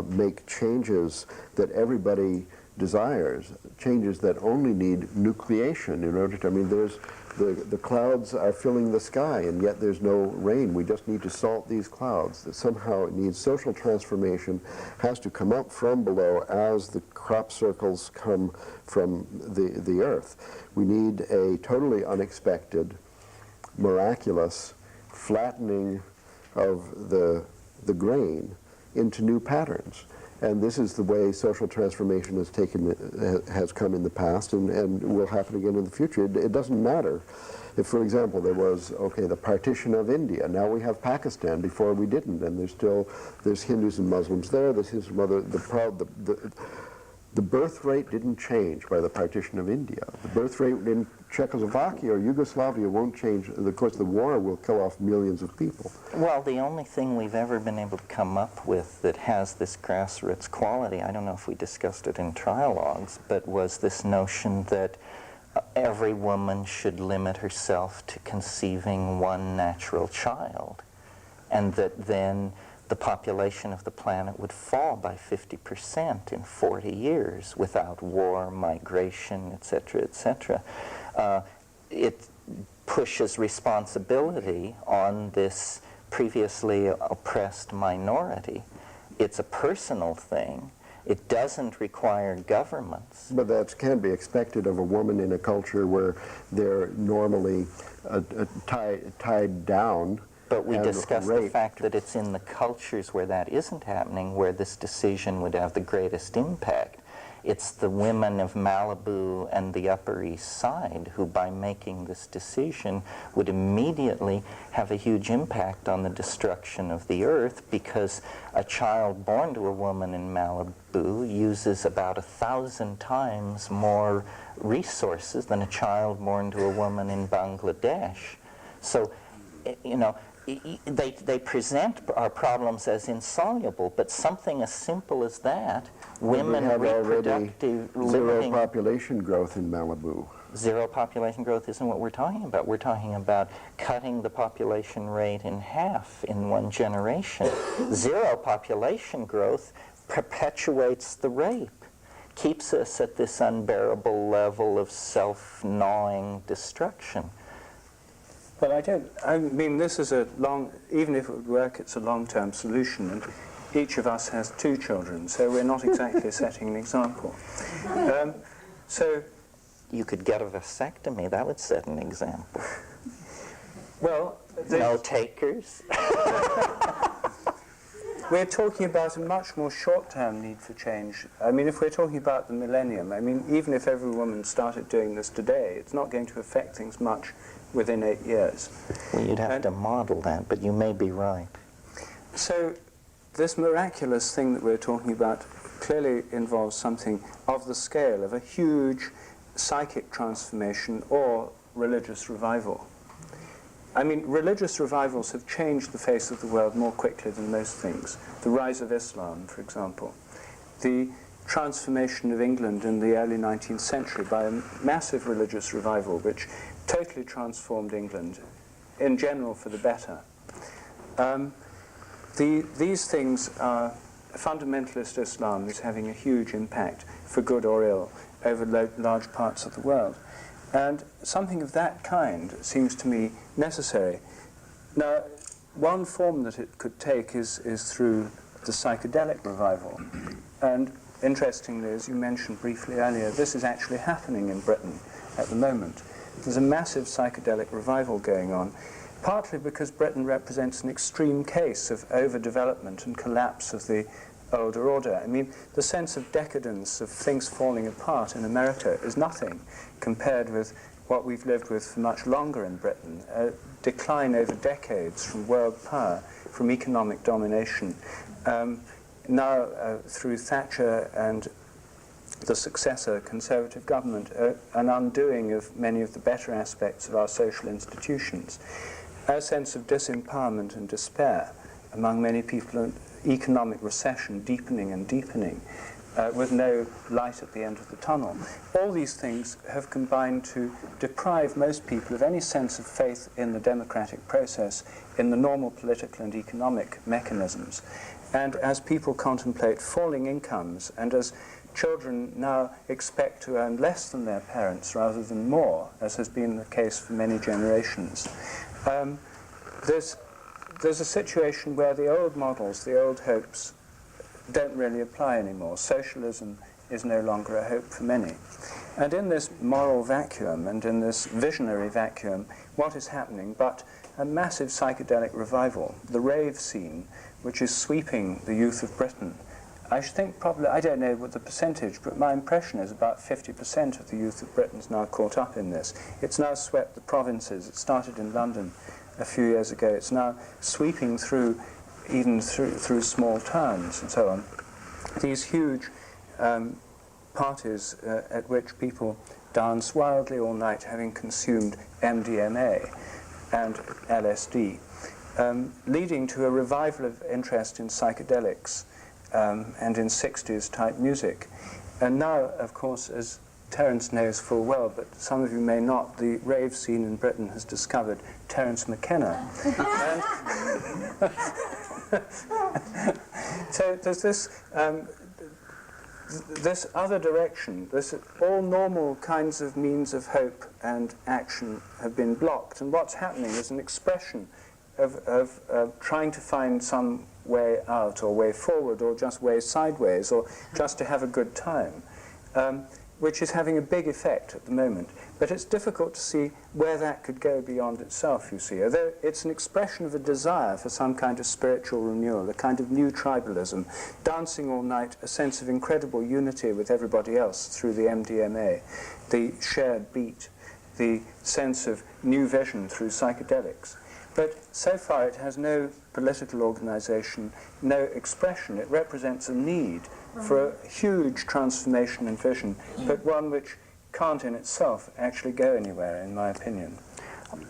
make changes that everybody desires, changes that only need nucleation in order to, I mean, there's the clouds are filling the sky and yet there's no rain. We just need to salt these clouds. That somehow it needs social transformation, has to come up from below as the crop circles come from the earth. We need a totally unexpected, miraculous flattening of the grain into new patterns. And this is the way social transformation has come in the past and will happen again in the future. It doesn't matter if, for example, there was, okay, the partition of India. Now we have Pakistan. Before we didn't, and there's Hindus and Muslims there. The birth rate didn't change by the partition of India. The birth rate in Czechoslovakia or Yugoslavia won't change. Of course, the war will kill off millions of people. Well, the only thing we've ever been able to come up with that has this grassroots quality, I don't know if we discussed it in Trialogues, but was this notion that every woman should limit herself to conceiving one natural child, and that then the population of the planet would fall by 50% in 40 years without war, migration, etc., etc. It pushes responsibility on this previously oppressed minority. It's a personal thing. It doesn't require governments. But that can be expected of a woman in a culture where they're normally tied down. But we discussed the fact that it's in the cultures where that isn't happening where this decision would have the greatest impact. It's the women of Malibu and the Upper East Side who, by making this decision, would immediately have a huge impact on the destruction of the earth, because a child born to a woman in Malibu uses about 1,000 times more resources than a child born to a woman in Bangladesh. So, you know, they present our problems as insoluble, but something as simple as that, women reproductive zero population growth in Malibu. Zero population growth isn't what we're talking about. We're talking about cutting the population rate in half in one generation. Zero population growth perpetuates the rape, keeps us at this unbearable level of self-gnawing destruction. Well, I mean, this is a long, even if it would work, it's a long-term solution, and each of us has 2 children, so we're not exactly setting an example. So you could get a vasectomy, that would set an example. Well, no takers. We're talking about a much more short-term need for change. I mean, if we're talking about the millennium, I mean, even if every woman started doing this today, it's not going to affect things much within 8 years. Well, you'd have to model that, but you may be right. So this miraculous thing that we're talking about clearly involves something of the scale of a huge psychic transformation or religious revival. I mean, religious revivals have changed the face of the world more quickly than most things. The rise of Islam, for example. The transformation of England in the early 19th century by a massive religious revival which totally transformed England, in general for the better. These things are, fundamentalist Islam is having a huge impact, for good or ill, over large parts of the world. And something of that kind seems to me necessary. Now, one form that it could take is through the psychedelic revival. And interestingly, as you mentioned briefly earlier, this is actually happening in Britain at the moment. There's a massive psychedelic revival going on. partly because Britain represents an extreme case of overdevelopment and collapse of the older order. I mean, the sense of decadence, of things falling apart in America is nothing compared with what we've lived with for much longer in Britain, a decline over decades from world power, from economic domination. Now, through Thatcher and the successor Conservative government, an undoing of many of the better aspects of our social institutions, a sense of disempowerment and despair among many people, economic recession deepening and deepening, with no light at the end of the tunnel. All these things have combined to deprive most people of any sense of faith in the democratic process, in the normal political and economic mechanisms. And as people contemplate falling incomes, and as children now expect to earn less than their parents rather than more, as has been the case for many generations, there's a situation where the old models, the old hopes, don't really apply anymore. Socialism is no longer a hope for many. And in this moral vacuum and in this visionary vacuum, what is happening but a massive psychedelic revival, the rave scene, which is sweeping the youth of Britain. I should think probably, I don't know what the percentage, but my impression is about 50% of the youth of Britain is now caught up in this. It's now swept the provinces. It started in London a few years ago. It's now sweeping through, even through small towns and so on. These huge parties at which people dance wildly all night, having consumed MDMA and LSD, leading to a revival of interest in psychedelics and in 60s type music. And now, of course, as Terence knows full well, but some of you may not, the rave scene in Britain has discovered Terence McKenna. So there's this other direction, all normal kinds of means of hope and action have been blocked, and what's happening is an expression of trying to find some way out or way forward or just way sideways or just to have a good time, which is having a big effect at the moment. But it's difficult to see where that could go beyond itself, you see. Although it's an expression of a desire for some kind of spiritual renewal, a kind of new tribalism, dancing all night, a sense of incredible unity with everybody else through the MDMA, the shared beat, the sense of new vision through psychedelics. But so far it has no political organization, no expression. It represents a need for a huge transformation and vision, but one which can't in itself actually go anywhere, in my opinion.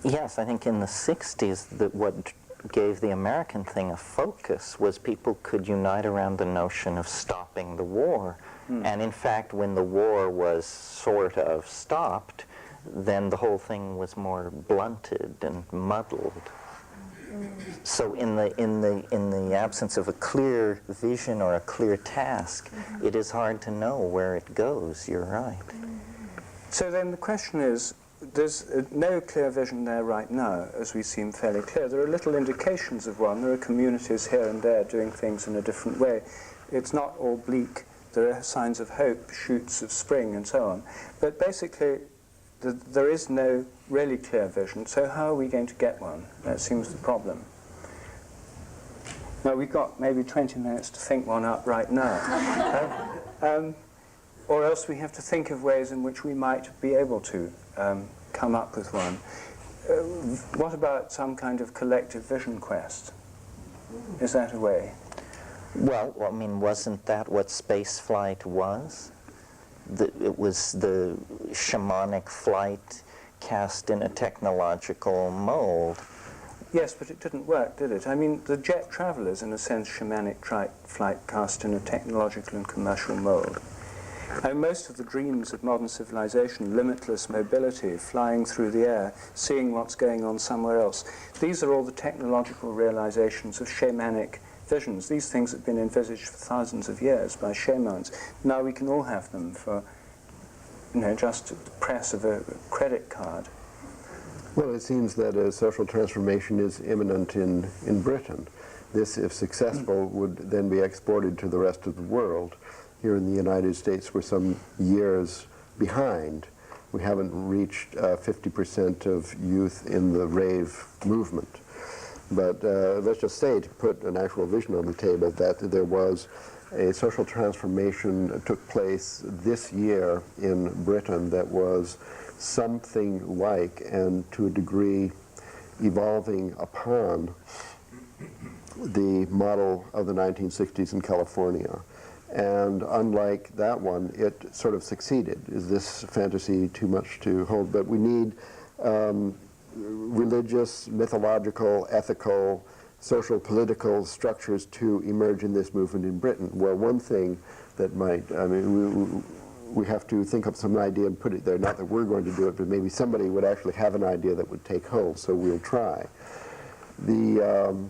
Yes, I think in the 60s that what gave the American thing a focus was people could unite around the notion of stopping the war. And in fact, when the war was sort of stopped, then the whole thing was more blunted and muddled. So in the absence of a clear vision or a clear task, it is hard to know where it goes. You're right. So then the question is, there's no clear vision there right now, as we seem fairly clear. There are little indications of one. There are communities here and there doing things in a different way. It's not all bleak. There are signs of hope, shoots of spring, and so on. But basically, there is no really clear vision, so how are we going to get one? That seems the problem. Now, we've got maybe 20 minutes to think one up right now. Or else we have to think of ways in which we might be able to come up with one. What about some kind of collective vision quest? Is that a way? Well, I mean, wasn't that what spaceflight was? It was the shamanic flight cast in a technological mold. Yes, but it didn't work, did it? I mean, the jet travel is, in a sense, shamanic flight cast in a technological and commercial mold. And most of the dreams of modern civilization, limitless mobility, flying through the air, seeing what's going on somewhere else, these are all the technological realizations of shamanic visions. These things have been envisaged for thousands of years by shamans. Now we can all have them for, just the press of a credit card. Well, it seems that a social transformation is imminent in Britain. This, if successful, would then be exported to the rest of the world. Here in the United States, we're some years behind. We haven't reached 50% of youth in the rave movement. But let's just say, to put an actual vision on the table, that there was a social transformation that took place this year in Britain that was something like, and to a degree evolving upon, the model of the 1960s in California. And unlike that one, it sort of succeeded. Is this fantasy too much to hold? But we need religious, mythological, ethical, social, political structures to emerge in this movement in Britain. Well, one thing that might, I mean, we have to think of some idea and put it there, not that we're going to do it, but maybe somebody would actually have an idea that would take hold, so we'll try. The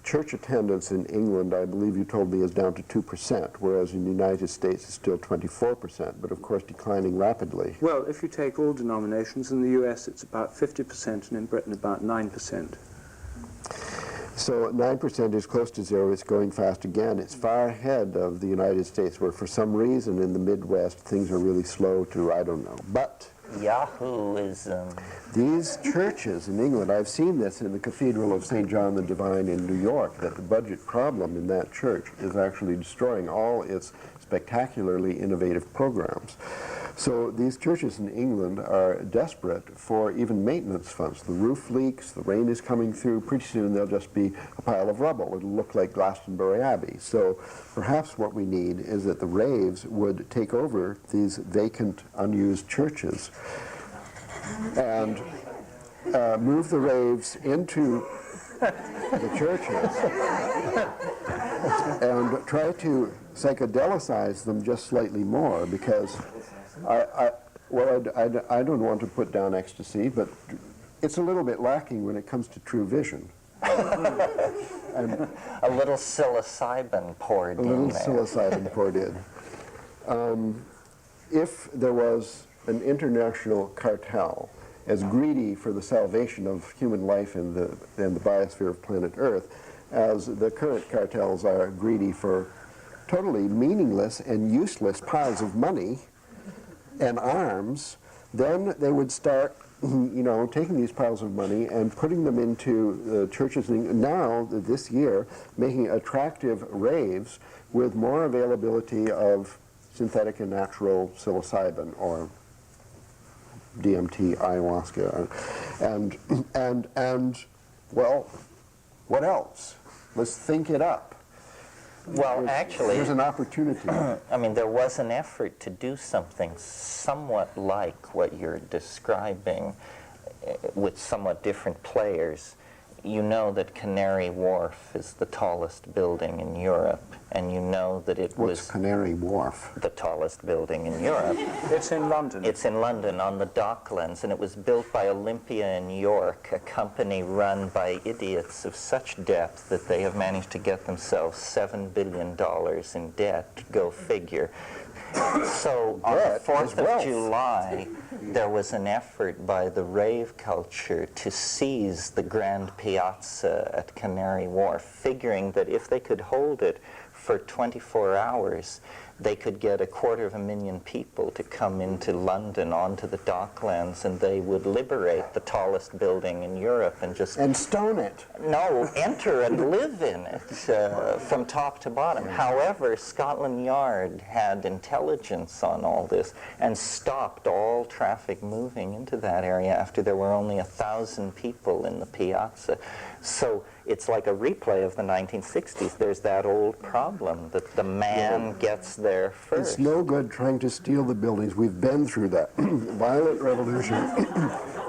church attendance in England, I believe you told me, is down to 2%, whereas in the United States it's still 24%, but of course declining rapidly. Well, if you take all denominations, in the US it's about 50% and in Britain about 9%. So 9% is close to zero. It's going fast again. It's far ahead of the United States, where for some reason in the Midwest things are really slow to, I don't know. But Yahooism. These churches in England, I've seen this in the Cathedral of St. John the Divine in New York, that the budget problem in that church is actually destroying all its spectacularly innovative programs. So these churches in England are desperate for even maintenance funds. The roof leaks, the rain is coming through, pretty soon they'll just be a pile of rubble. It'll look like Glastonbury Abbey. So perhaps what we need is that the raves would take over these vacant, unused churches and move the raves into the churches and try to psychedelicize them just slightly more, because I don't want to put down ecstasy, but it's a little bit lacking when it comes to true vision. And a little psilocybin poured in there. A little psilocybin poured in. If there was an international cartel as greedy for the salvation of human life in the biosphere of planet Earth as the current cartels are greedy for totally meaningless and useless piles of money and arms, then they would start, taking these piles of money and putting them into churches. Now, this year, making attractive raves with more availability of synthetic and natural psilocybin or DMT, ayahuasca, and well, what else? Let's think it up. Well, actually, there's an opportunity. I mean, there was an effort to do something somewhat like what you're describing with somewhat different players. You know that Canary Wharf is the tallest building in Europe, and you know that it was Canary Wharf? The tallest building in Europe. It's in London. It's in London on the Docklands, and it was built by Olympia in York, a company run by idiots of such depth that they have managed to get themselves $7 billion in debt. Go figure. So on the 4th of July, there was an effort by the rave culture to seize the Grand Piazza at Canary Wharf, figuring that if they could hold it for 24 hours, they could get 250,000 people to come into London onto the Docklands, and they would liberate the tallest building in Europe and just... And stone it. No, enter and live in it from top to bottom. However, Scotland Yard had intelligence on all this and stopped all traffic moving into that area after there were only 1,000 people in the piazza. So it's like a replay of the 1960s. There's that old problem that the man gets there first. It's no good trying to steal the buildings. We've been through that. Violent revolution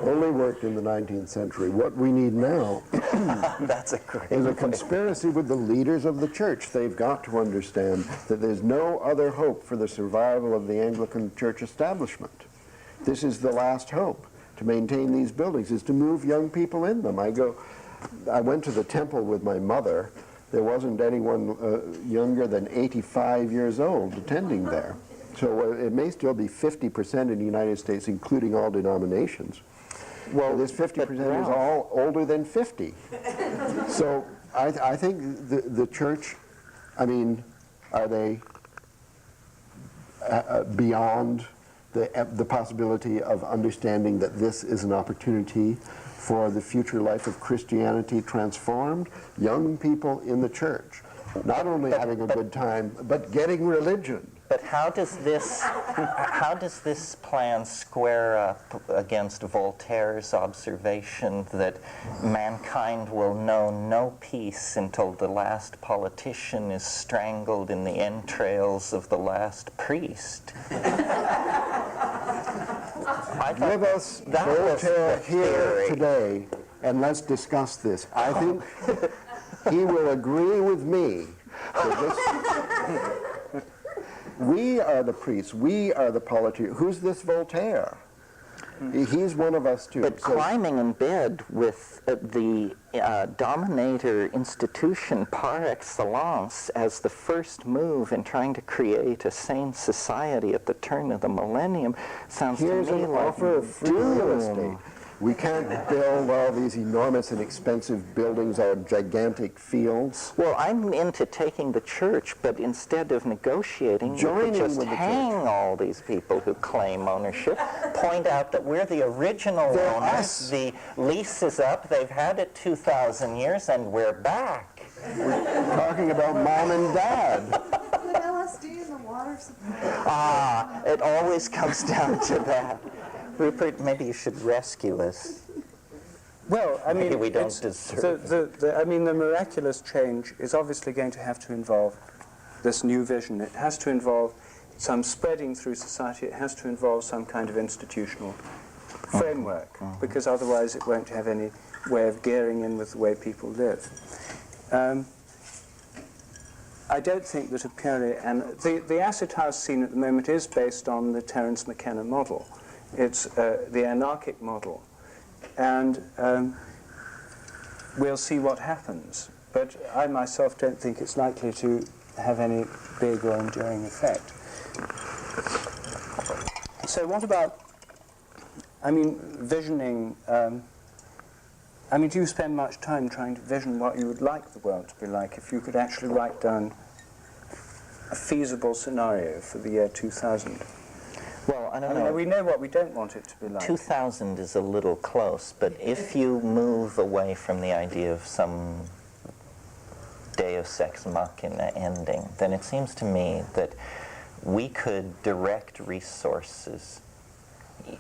only worked in the 19th century. What we need now That's a great is a point. conspiracy with the leaders of the church. They've got to understand that there's no other hope for the survival of the Anglican church establishment. This is the last hope to maintain these buildings, is to move young people in them. I went to the temple with my mother. There wasn't anyone younger than 85 years old attending there. So it may still be 50% in the United States, including all denominations. Well, this 50% is all older than 50. So I think the church, I mean, are they beyond the possibility of understanding that this is an opportunity for the future life of Christianity transformed, young people in the church, not only having a good time, but getting religion. But how does this plan square up against Voltaire's observation that mankind will know no peace until the last politician is strangled in the entrails of the last priest? Give us Voltaire here today, and let's discuss this. I think he will agree with me that this. We are the priests. We are the politicians. Who's this Voltaire? He's one of us too. But climbing in bed with the dominator institution par excellence as the first move in trying to create a sane society at the turn of the millennium sounds to me Here's an like offer of free real estate. We can't build all these enormous and expensive buildings or gigantic fields. Well, I'm into taking the church, but instead of negotiating, Joining we could just with the hang church. all these people who claim ownership, point out that we're the original They're owners, us. the lease is up, they've had it 2,000 years, and we're back. We're talking about mom and dad. Put LSD in the water supply. Ah, it always comes down to that. Rupert, maybe you should rescue us. Well, I mean, Maybe we don't it's- deserve the miraculous change is obviously going to have to involve this new vision. It has to involve some spreading through society. It has to involve some kind of institutional framework, because otherwise it won't have any way of gearing in with the way people live. I don't think that a purely, and the acid house scene at the moment is based on the Terence McKenna model. It's the anarchic model, and we'll see what happens. But I myself don't think it's likely to have any big or enduring effect. So what about, visioning, do you spend much time trying to vision what you would like the world to be like if you could actually write down a feasible scenario for the year 2000? Well, I don't know. We know what we don't want it to be like. 2000 is a little close, but if you move away from the idea of some deus ex machina ending, then it seems to me that we could direct resources.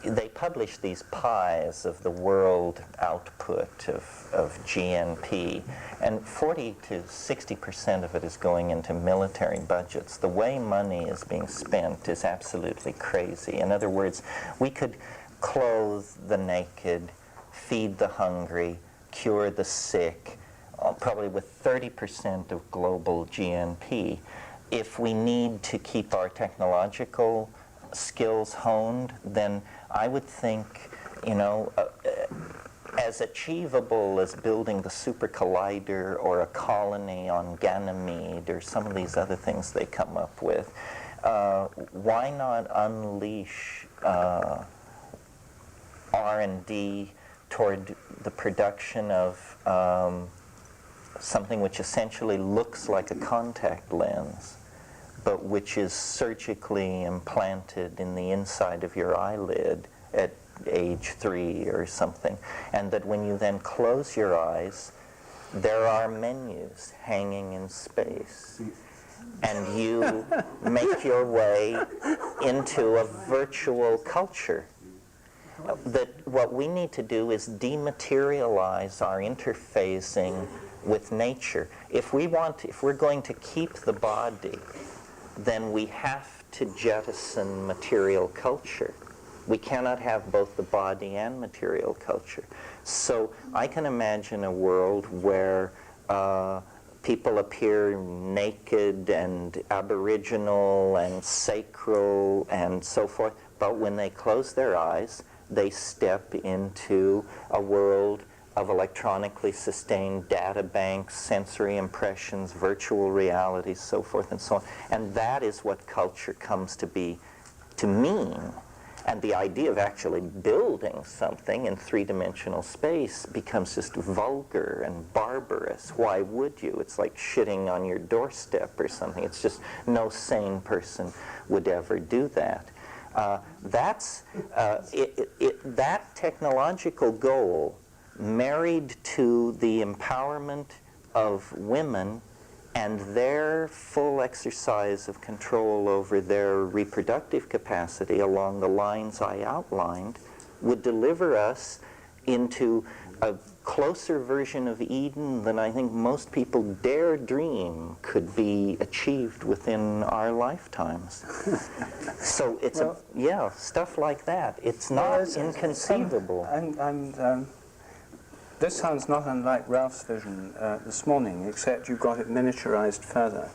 They publish these pies of the world output of GNP, and 40 to 60% of it is going into military budgets. The way money is being spent is absolutely crazy. In other words, we could clothe the naked, feed the hungry, cure the sick, probably with 30% of global GNP. If we need to keep our technological skills honed, then I would think, as achievable as building the super collider or a colony on Ganymede or some of these other things they come up with, why not unleash R&D toward the production of something which essentially looks like a contact lens, but which is surgically implanted in the inside of your eyelid at age 3 or something, and that when you then close your eyes, there are menus hanging in space, and you make your way into a virtual culture. That what we need to do is dematerialize our interfacing with nature. If we're going to keep the body, then we have to jettison material culture. We cannot have both the body and material culture. So I can imagine a world where people appear naked and aboriginal and sacral and so forth, but when they close their eyes, they step into a world of electronically sustained data banks, sensory impressions, virtual realities, so forth and so on. And that is what culture comes to be, to mean. And the idea of actually building something in three-dimensional space becomes just vulgar and barbarous. Why would you? It's like shitting on your doorstep or something. It's just no sane person would ever do that. That technological goal, married to the empowerment of women and their full exercise of control over their reproductive capacity along the lines I outlined, would deliver us into a closer version of Eden than I think most people dare dream could be achieved within our lifetimes. So it's stuff like that. It's not inconceivable. This sounds not unlike Ralph's vision this morning, except you've got it miniaturized further.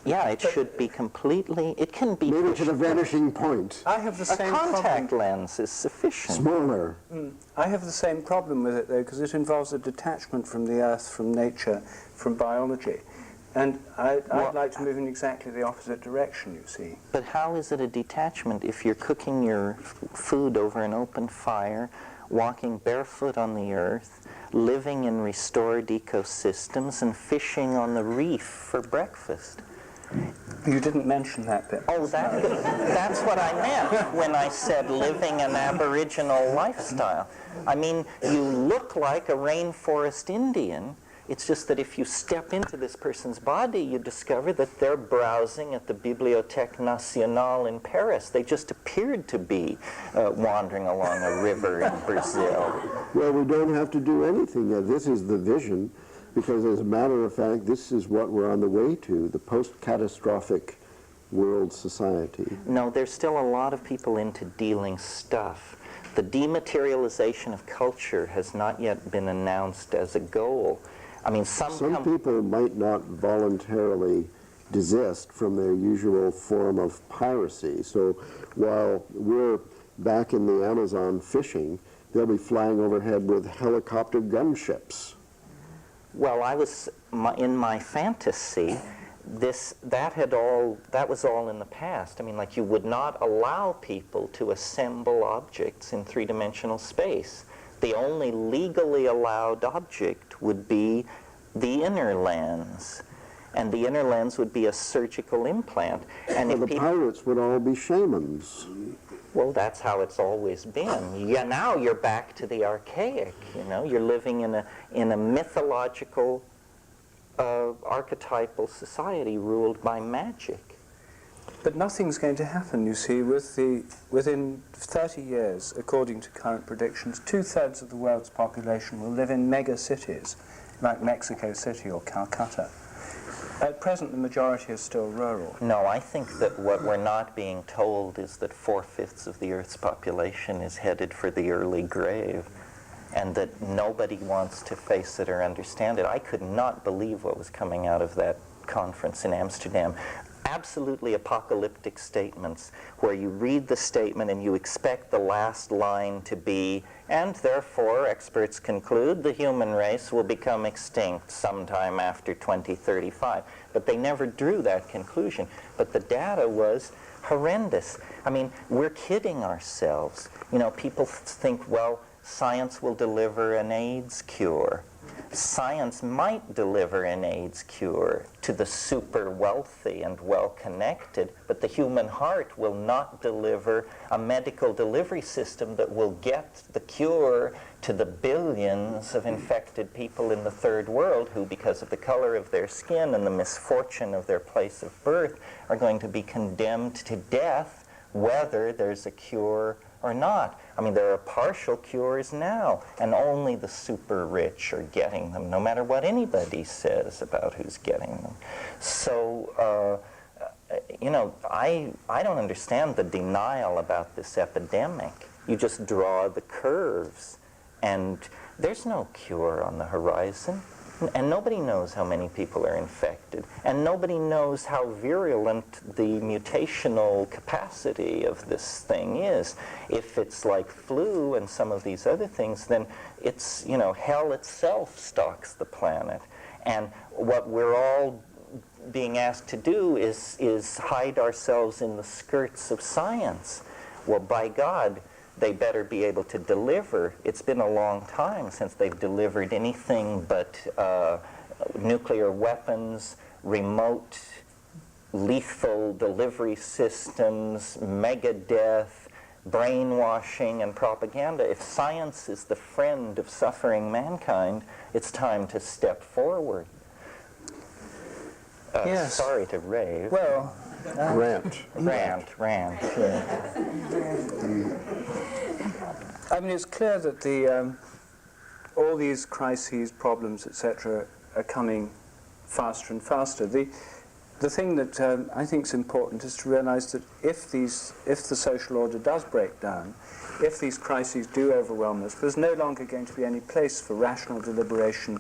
Yeah, it should be completely, it can be maybe to the vanishing point. I have the same contact problem. lens is sufficient. Smaller. I have the same problem with it, though, because it involves a detachment from the earth, from nature, from biology. And I'd like to move in exactly the opposite direction, you see. But how is it a detachment if you're cooking your food over an open fire, walking barefoot on the earth, living in restored ecosystems, and fishing on the reef for breakfast? You didn't mention that bit. Oh, that's what I meant when I said living an Aboriginal lifestyle. I mean, you look like a rainforest Indian. It's just that if you step into this person's body, you discover that they're browsing at the Bibliothèque Nationale in Paris. They just appeared to be wandering along a river in Brazil. Well, we don't have to do anything yet. This is the vision, because as a matter of fact, this is what we're on the way to, the post-catastrophic world society. No, there's still a lot of people into dealing stuff. The dematerialization of culture has not yet been announced as a goal. I mean, some people might not voluntarily desist from their usual form of piracy. So while we're back in the Amazon fishing, they'll be flying overhead with helicopter gunships. Well, in my fantasy, that was all in the past. I mean, like, you would not allow people to assemble objects in three-dimensional space. The only legally allowed object would be the inner lens, and the inner lens would be a surgical implant. And well, the pirates would all be shamans. Well, that's how it's always been. Yeah, now you're back to the archaic. You know, you're living in a mythological, archetypal society ruled by magic. But nothing's going to happen, you see, within 30 years, according to current predictions, 2/3 of the world's population will live in mega cities, like Mexico City or Calcutta. At present, the majority is still rural. No, I think that what we're not being told is that 4/5 of the Earth's population is headed for the early grave, and that nobody wants to face it or understand it. I could not believe what was coming out of that conference in Amsterdam. Absolutely apocalyptic statements where you read the statement and you expect the last line to be, and therefore experts conclude the human race will become extinct sometime after 2035. But they never drew that conclusion. But the data was horrendous. I mean, we're kidding ourselves. You know, people think, well, science will deliver an AIDS cure. Science might deliver an AIDS cure to the super wealthy and well-connected, but the human heart will not deliver a medical delivery system that will get the cure to the billions of infected people in the third world who, because of the color of their skin and the misfortune of their place of birth, are going to be condemned to death whether there's a cure or not. I mean, there are partial cures now, and only the super rich are getting them, no matter what anybody says about who's getting them. So, you know, I don't understand the denial about this epidemic. You just draw the curves, and there's no cure on the horizon. And nobody knows how many people are infected. And nobody knows how virulent the mutational capacity of this thing is. If it's like flu and some of these other things, then it's, you know, hell itself stalks the planet. And what we're all being asked to do is hide ourselves in the skirts of science. Well, by God, they better be able to deliver. It's been a long time since they've delivered anything but nuclear weapons, remote lethal delivery systems, megadeath, brainwashing, and propaganda. If science is the friend of suffering mankind, it's time to step forward. Yes. Sorry to rave. Well, Rant. Rant. Yeah. I mean, it's clear that the all these crises, problems, etc., are coming faster and faster. The thing that I think is important is to realize that if the social order does break down, if these crises do overwhelm us, there's no longer going to be any place for rational deliberation,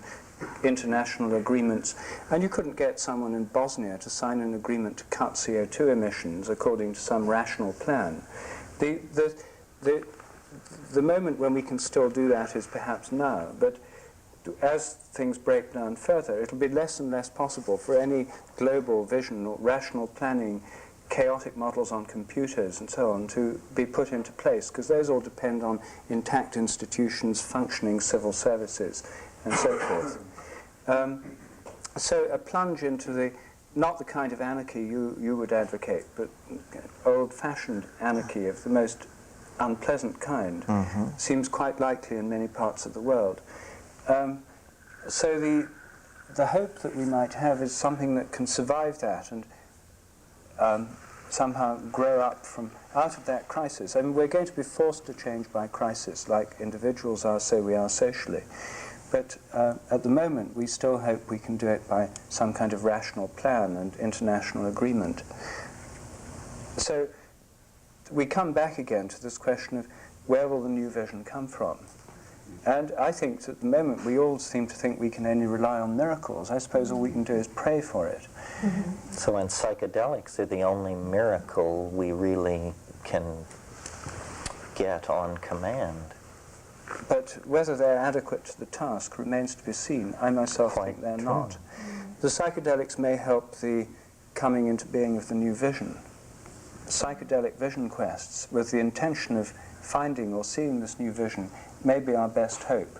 international agreements, and you couldn't get someone in Bosnia to sign an agreement to cut CO2 emissions according to some rational plan. The moment when we can still do that is perhaps now, but as things break down further, it'll be less and less possible for any global vision or rational planning, chaotic models on computers and so on to be put into place, because those all depend on intact institutions, functioning civil services, and so forth. So a plunge into not the kind of anarchy you would advocate, but old-fashioned anarchy of the most unpleasant kind seems quite likely in many parts of the world. So the hope that we might have is something that can survive that and somehow grow up out of that crisis. I mean, we're going to be forced to change by crisis, like individuals are, so we are socially. But at the moment, we still hope we can do it by some kind of rational plan and international agreement. So we come back again to this question of where will the new vision come from? And I think that at the moment we all seem to think we can only rely on miracles. I suppose all we can do is pray for it. So when psychedelics are the only miracle we really can get on command. But whether they're adequate to the task remains to be seen. I myself think they're not. The psychedelics may help the coming into being of the new vision. Psychedelic vision quests with the intention of finding or seeing this new vision may be our best hope.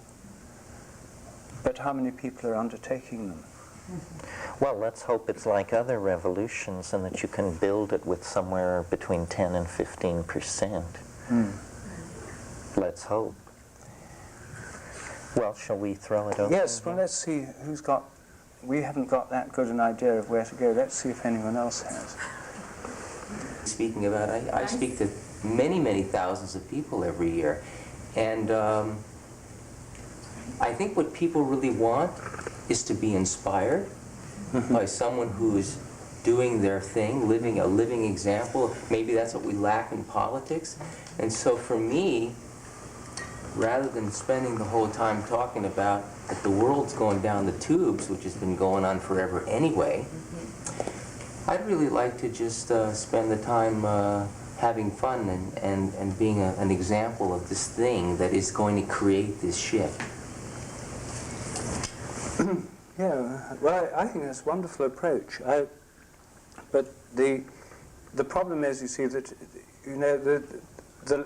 But how many people are undertaking them? Well, let's hope it's like other revolutions and that you can build it with somewhere between 10 and 15%. Let's hope. Well, shall we throw it over? Yes, well, let's see who's got... We haven't got that good an idea of where to go. Let's see if anyone else has. Speaking about, I speak to many, many thousands of people every year. And I think what people really want is to be inspired by someone who's doing their thing, living a living example. Maybe that's what we lack in politics. And so for me, rather than spending the whole time talking about that the world's going down the tubes, which has been going on forever anyway, I'd really like to just spend the time having fun and being an example of this thing that is going to create this shift. Yeah, well, I think that's a wonderful approach. But the problem is, you see, that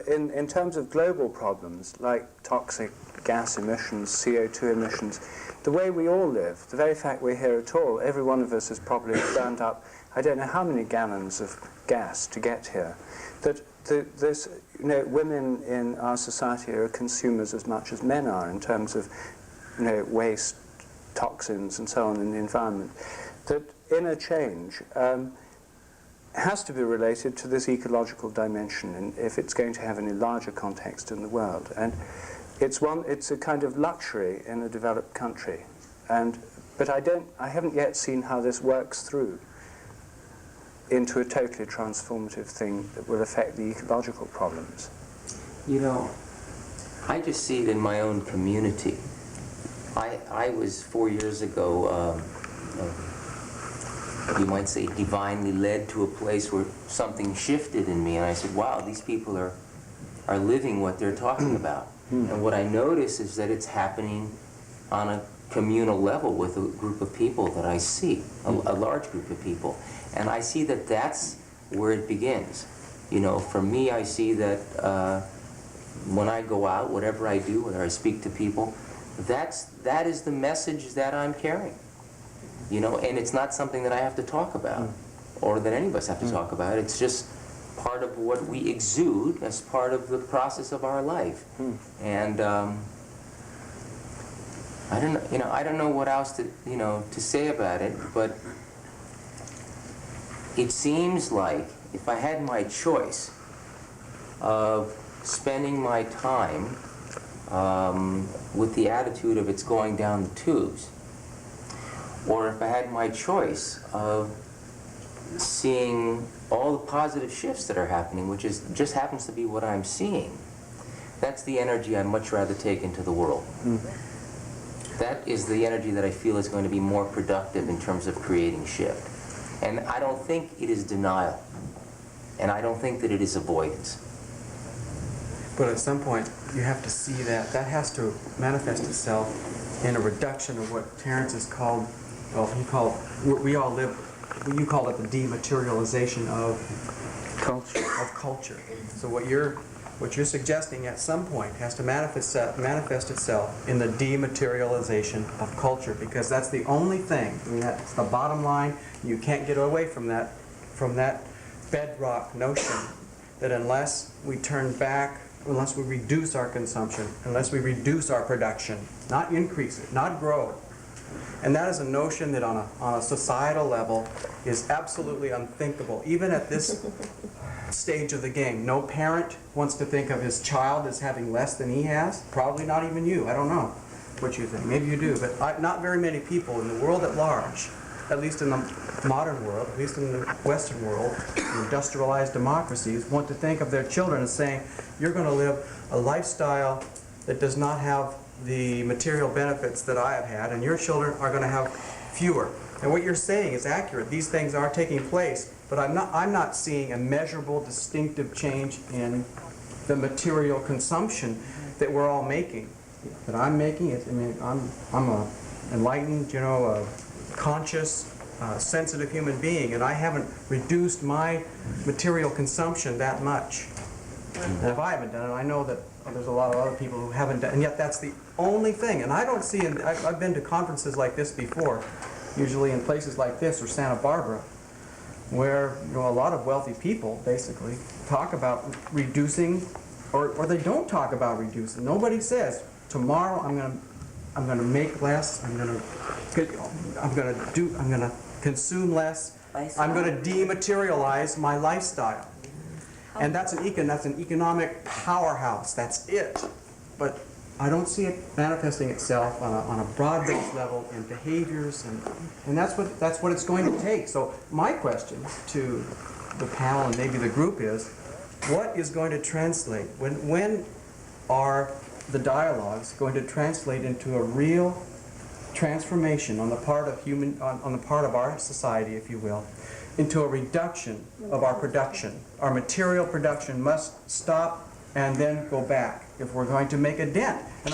in terms of global problems like toxic gas emissions, CO2 emissions, the way we all live, the very fact we're here at all, every one of us has probably burned up I don't know how many gallons of gas to get here. That there's, women in our society are consumers as much as men are in terms of, waste, toxins, and so on in the environment. That inner change has to be related to this ecological dimension, and if it's going to have any larger context in the world. And it's a kind of luxury in a developed country. But I haven't yet seen how this works through into a totally transformative thing that will affect the ecological problems. I just see it in my own community. I was 4 years ago, you might say, divinely led to a place where something shifted in me, and I said, wow, these people are living what they're talking about. And what I notice is that it's happening on a communal level with a group of people that I see, a large group of people. And I see that that's where it begins. For me, I see that when I go out, whatever I do, whether I speak to people, that is the message that I'm carrying. And it's not something that I have to talk about. or that any of us have to talk about. It's just part of what we exude as part of the process of our life. And I don't know what else to say about it, but it seems like if I had my choice of spending my time with the attitude of it's going down the tubes, or if I had my choice of seeing all the positive shifts that are happening, which just happens to be what I'm seeing, that's the energy I'd much rather take into the world. That is the energy that I feel is going to be more productive in terms of creating shift. And I don't think it is denial, and I don't think that it is avoidance. But at some point, you have to see that has to manifest itself in a reduction of what Terence has called, well, you call it the dematerialization of culture. So what you're suggesting at some point has to manifest itself in the dematerialization of culture, because that's the only thing. I mean, that's the bottom line. You can't get away from that bedrock notion that unless we turn back, unless we reduce our consumption, unless we reduce our production, not increase it, not grow. And that is a notion that on a societal level is absolutely unthinkable, even at this stage of the game. No parent wants to think of his child as having less than he has. Probably not even you. I don't know what you think. Maybe you do, but not very many people in the world at large, at least in the modern world, at least in the Western world, industrialized democracies, want to think of their children as saying, you're going to live a lifestyle that does not have the material benefits that I have had, and your children are going to have fewer. And what you're saying is accurate. These things are taking place, but I'm not seeing a measurable, distinctive change in the material consumption that we're all making. That I'm making it. I mean, I'm a enlightened, conscious, sensitive human being, and I haven't reduced my material consumption that much. And if I haven't done it, I know that there's a lot of other people who haven't done it, and yet that's the only thing. And I don't see, and I've been to conferences like this before, usually in places like this or Santa Barbara, where a lot of wealthy people basically talk about reducing, or they don't talk about reducing. Nobody says, tomorrow I'm going to make less, I'm going to consume less, I'm going to dematerialize my lifestyle. And that's an economic powerhouse. That's it. But I don't see it manifesting itself on a broad-based level in behaviors, and that's what it's going to take. So my question to the panel and maybe the group is, what is going to translate? When are the dialogues going to translate into a real transformation on the part of on the part of our society, if you will, into a reduction of our production? Our material production must stop and then go back if we're going to make a dent. And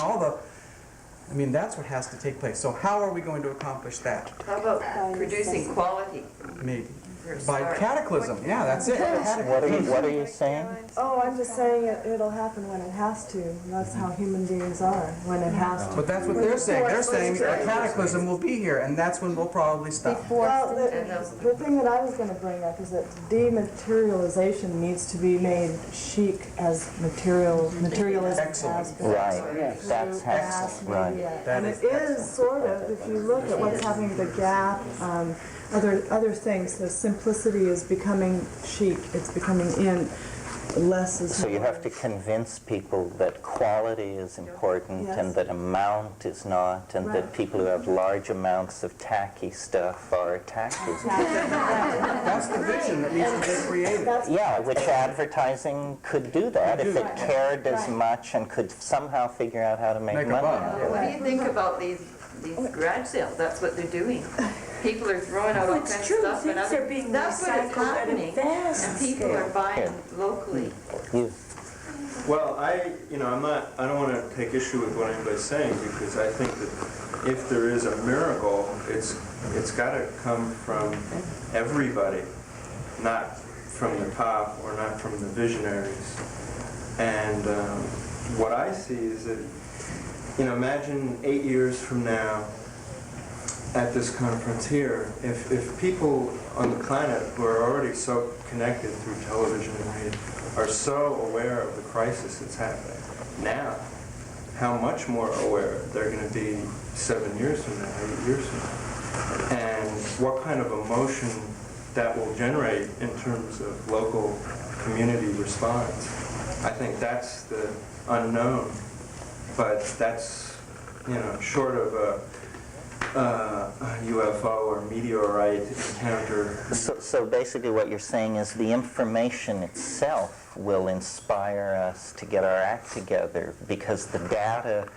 that's what has to take place. So how are we going to accomplish that? How about producing quality? Maybe. By cataclysm. Yeah, that's it. What are you saying? Oh, I'm just saying it'll happen when it has to. That's how human beings are, when it has to. But that's what they're saying. They're saying a cataclysm will be here, and that's when we'll probably stop. Well, the thing that I was going to bring up is that dematerialization needs to be made chic as materialism has been. Right. That's excellent. Right. And it is sort of, if you look at what's happening, the gap, other things, the simplicity is becoming chic. It's becoming in. Less is So you more. have to convince people that quality is important, Yes. and that amount is not, and that people who have large amounts of tacky stuff are tacky. That's the vision that needs to be created. Yeah, which advertising could do that if it cared as much and could somehow figure out how to make Make a money. buck. What do you think about these garage sales? That's what they're doing. People are throwing out all kinds of stuff, and Things are being that's what is recycled at a happening. vast And people are buying locally. You- Well, I don't want to take issue with what anybody's saying, because I think that if there is a miracle, it's got to come from everybody, not from the top or not from the visionaries. And what I see is that, imagine 8 years from now, at this conference here, if people on the planet who are already so connected through television and radio are so aware of the crisis that's happening now, how much more aware they're going to be 7 years from now, 8 years from now, and what kind of emotion that will generate in terms of local community response. I think that's the unknown, but that's, you know, short of a UFO or meteorite encounter. So basically what you're saying is the information itself will inspire us to get our act together, because the data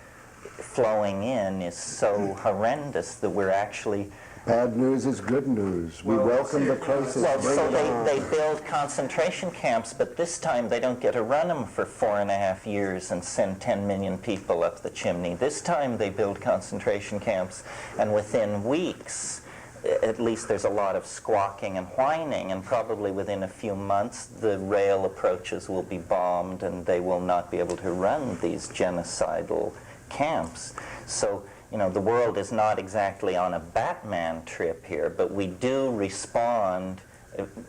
flowing in is so horrendous that we're actually... Bad news is good news. We welcome the crisis. Well, Bring so it on. they build concentration camps, but this time they don't get to run them for 4.5 years and send 10 million people up the chimney. This time they build concentration camps, and within weeks, at least there's a lot of squawking and whining, and probably within a few months the rail approaches will be bombed and they will not be able to run these genocidal camps. So, you know, the world is not exactly on a Batman trip here, but we do respond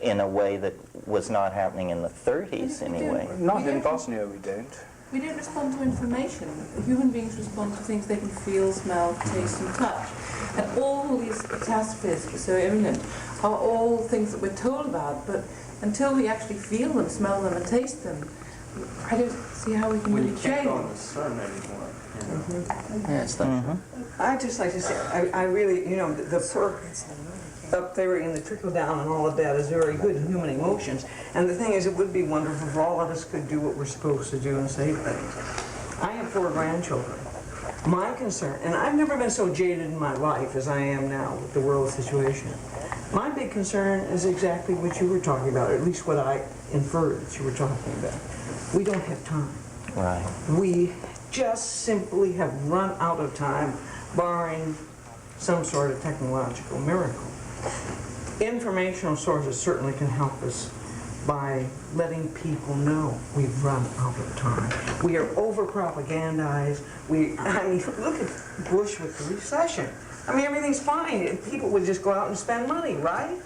in a way that was not happening in the 30s anyway. Not in Bosnia, we don't. We don't respond to information. Human beings respond to things they can feel, smell, taste and touch. And all these catastrophes that are so imminent are all things that we're told about, but until we actually feel them, smell them and taste them, I don't see how we can When really you can't change. go in the sun anymore. You know? Yeah, it's the, I'd just like to say, I really, you know, the perk up there and the trickle down and all of that is very good in human emotions. And the thing is, it would be wonderful if all of us could do what we're supposed to do and say things. I have 4 grandchildren. My concern, and I've never been so jaded in my life as I am now with the world situation. My big concern is exactly what you were talking about, or at least what I inferred that you were talking about. We don't have time. Right. We just simply have run out of time, barring some sort of technological miracle. Informational sources certainly can help us by letting people know we've run out of time. We are over-propagandized. I mean, look at Bush with the recession. I mean, everything's fine. People would just go out and spend money, right?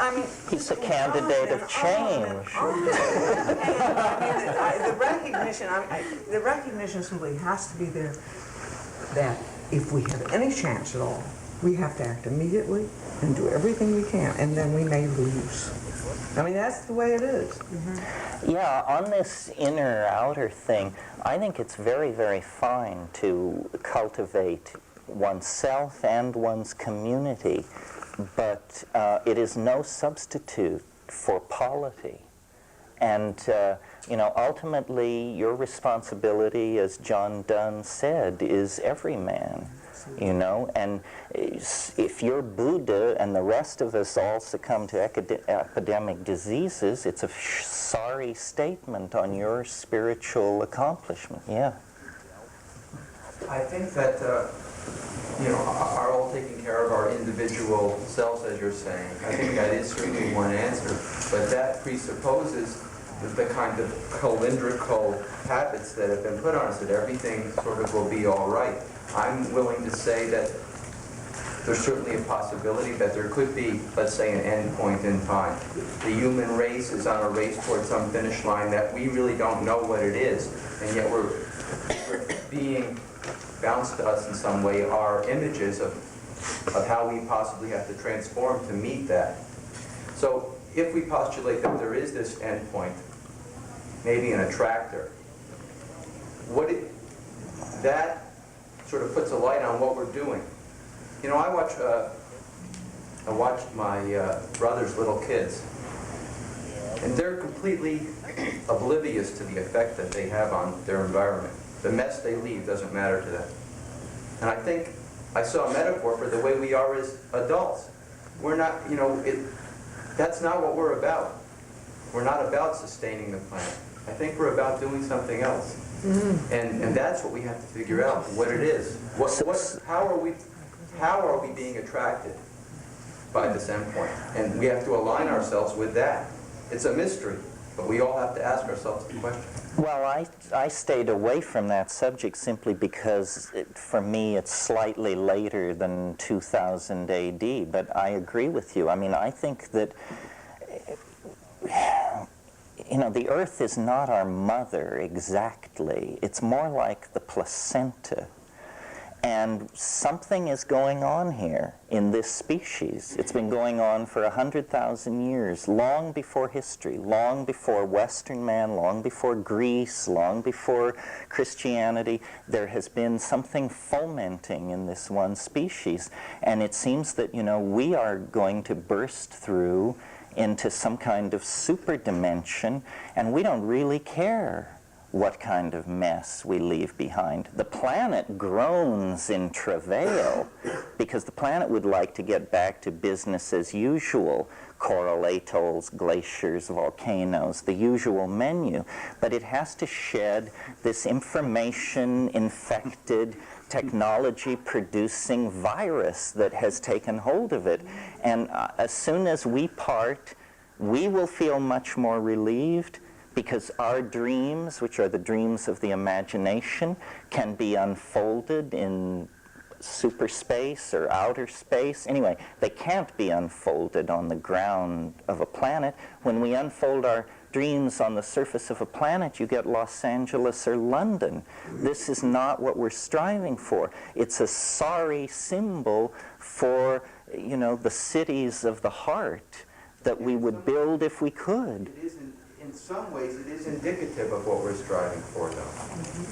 I mean, He's a candidate of change. The recognition simply has to be there that if we have any chance at all, we have to act immediately and do everything we can, and then we may lose. I mean, that's the way it is. Mm-hmm. Yeah, on this inner-outer thing, I think it's very, very fine to cultivate oneself and one's community, but it is no substitute for polity. And, you know, ultimately, your responsibility, as John Donne said, is every man. You know, and if you're Buddha and the rest of us all succumb to epidemic diseases, it's a sorry statement on your spiritual accomplishment. Yeah. I think that, you know, are all taking care of our individual selves, as you're saying. I think that is certainly one answer, but that presupposes the kind of calendrical habits that have been put on us, that everything sort of will be all right. I'm willing to say that there's certainly a possibility that there could be, let's say, an end point in time. The human race is on a race towards some finish line that we really don't know what it is, and yet we're being bounced to us in some way are images of how we possibly have to transform to meet that. So if we postulate that there is this end point, maybe an attractor, that sort of puts a light on what we're doing. You know, I watch my brother's little kids, and they're completely oblivious to the effect that they have on their environment. The mess they leave doesn't matter to them. And I think I saw a metaphor for the way we are as adults. We're not, you know, that's not what we're about. We're not about sustaining the planet. I think we're about doing something else. Mm-hmm. And that's what we have to figure out, what it is. How are we being attracted by this endpoint? And we have to align ourselves with that. It's a mystery. But we all have to ask ourselves the question. Well, I stayed away from that subject simply because, for me, it's slightly later than 2000 AD, but I agree with you. I mean, I think that, you know, the Earth is not our mother exactly. It's more like the placenta. And something is going on here in this species. It's been going on for 100,000 years, long before history, long before Western man, long before Greece, long before Christianity. There has been something fomenting in this one species. And it seems that, you know, we are going to burst through into some kind of super dimension, and we don't really care what kind of mess we leave behind. The planet groans in travail because the planet would like to get back to business as usual, coral atolls, glaciers, volcanoes, the usual menu. But it has to shed this information-infected, technology-producing virus that has taken hold of it. And as soon as we part, we will feel much more relieved, because our dreams, which are the dreams of the imagination, can be unfolded in superspace or outer space. Anyway, they can't be unfolded on the ground of a planet. When we unfold our dreams on the surface of a planet, you get Los Angeles or London. This is not what we're striving for. It's a sorry symbol for, you know, the cities of the heart that we would build if we could. It isn't. In some ways, it is indicative of what we're striving for, though.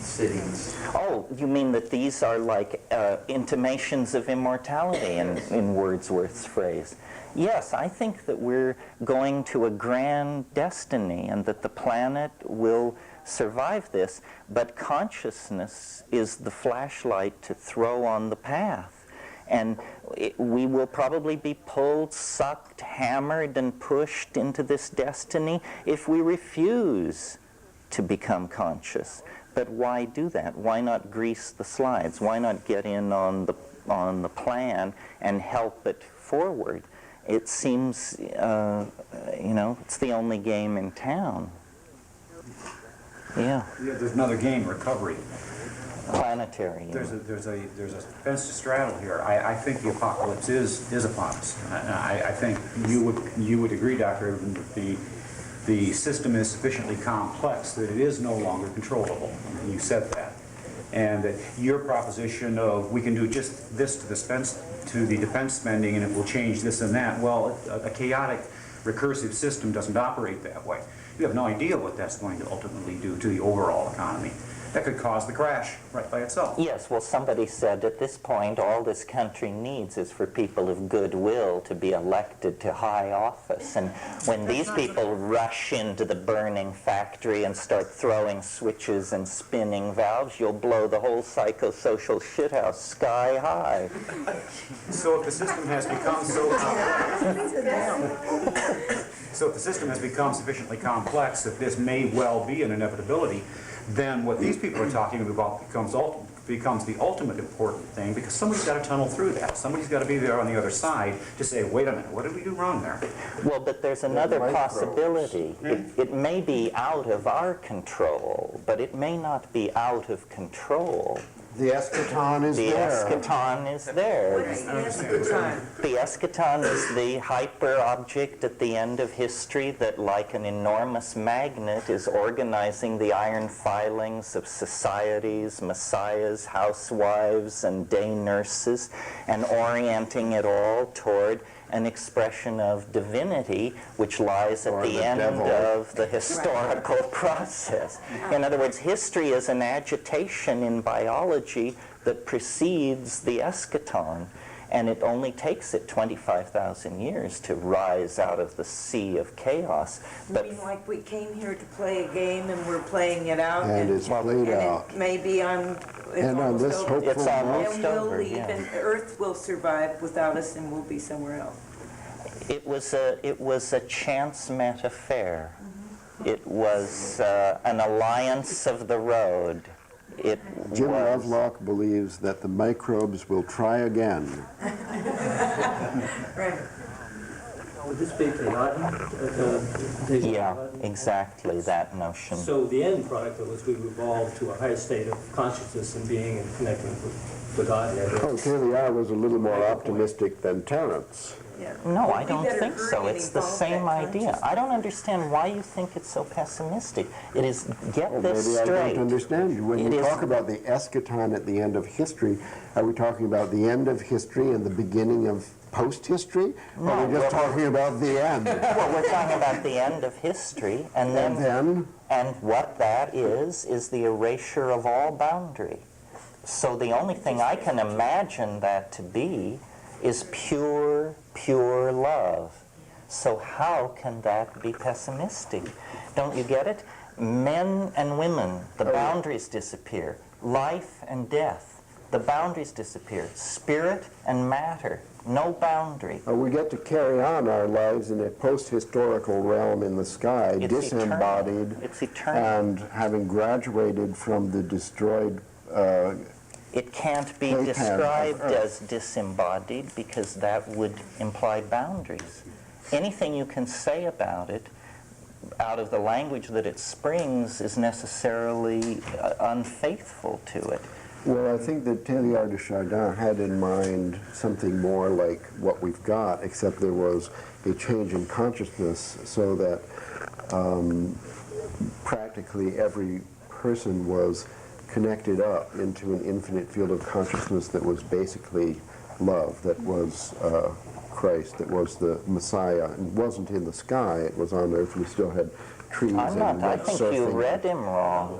Cities. Oh, you mean that these are like intimations of immortality in Wordsworth's phrase? Yes, I think that we're going to a grand destiny and that the planet will survive this, but consciousness is the flashlight to throw on the path. And we will probably be pulled, sucked, hammered, and pushed into this destiny if we refuse to become conscious. But why do that? Why not grease the slides? Why not get in on the plan and help it forward? It seems, you know, it's the only game in town. Yeah. There's another game, recovery. Planetary. There's a fence to straddle here. I think the apocalypse is upon us. I think you would agree, Dr. Irvin, that the system is sufficiently complex that it is no longer controllable. You said that, and that your proposition of we can do just this to the defense spending and it will change this and that. Well, a chaotic, recursive system doesn't operate that way. You have no idea what that's going to ultimately do to the overall economy. That could cause the crash right by itself. Yes, well, somebody said at this point all this country needs is for people of goodwill to be elected to high office. And when these people rush into the burning factory and start throwing switches and spinning valves, you'll blow the whole psychosocial shithouse sky high. So if the system has become so if the system has become sufficiently complex that this may well be an inevitability, then what these people are talking about becomes the ultimate important thing, because somebody's got to tunnel through that. Somebody's got to be there on the other side to say, wait a minute, what did we do wrong there? Well, but there's another possibility. It may be out of our control, but it may not be out of control. The eschaton is there. The eschaton is there. What is the eschaton? The eschaton is the hyper-object at the end of history that, like an enormous magnet, is organizing the iron filings of societies, messiahs, housewives, and day nurses, and orienting it all toward an expression of divinity which lies at the end of the historical process. In other words, history is an agitation in biology that precedes the eschaton, and it only takes it 25,000 years to rise out of the sea of chaos. But you mean like we came here to play a game and we're playing it out? And it's played out. It may be on... And on this hopeful it's almost and we'll over, leave, yeah. and the Earth will survive without us, and we'll be somewhere else. It was a chance met affair. It was an alliance of the road. Jim Lovelock believes that the microbes will try again. Right. Would this be Teilhard? Yeah, exactly, that notion. So the end product of it was we evolved to a higher state of consciousness and being and connecting with God. Oh, Teilhard was a little more optimistic than Terence. No, I don't think so. It's the same idea. I don't understand why you think it's so pessimistic. It is, get this maybe straight. I don't understand you. When It you is- talk about the eschaton at the end of history, are we talking about the end of history and the beginning of post-history? Or are we just talking about the end? Well, we're talking about the end of history, and then and what that is the erasure of all boundary. So the only thing I can imagine that to be is pure love. So how can that be pessimistic? Don't you get it? Men and women, the boundaries disappear. Life and death, the boundaries disappear. Spirit and matter, no boundary. We get to carry on our lives in a post-historical realm in the sky, It's disembodied, eternal. It's eternal. and having graduated from the destroyed It can't be playpen of described Earth. as disembodied because that would imply boundaries. Anything you can say about it out of the language that it springs is necessarily unfaithful to it. Well, I think that Teilhard de Chardin had in mind something more like what we've got, except there was a change in consciousness so that practically every person was connected up into an infinite field of consciousness that was basically love, that was Christ, that was the Messiah. It wasn't in the sky, it was on earth. We still had trees and I think surfing. you read him wrong.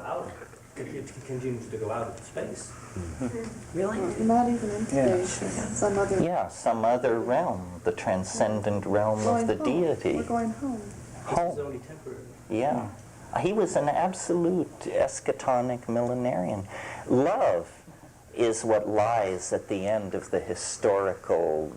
It continues to go out into space. Really? Not even into space. Some other. Yeah, some other realm, the transcendent realm of the deity. We're going home. Home. It's only temporary. Yeah. He was an absolute eschatonic millenarian. Love is what lies at the end of the historical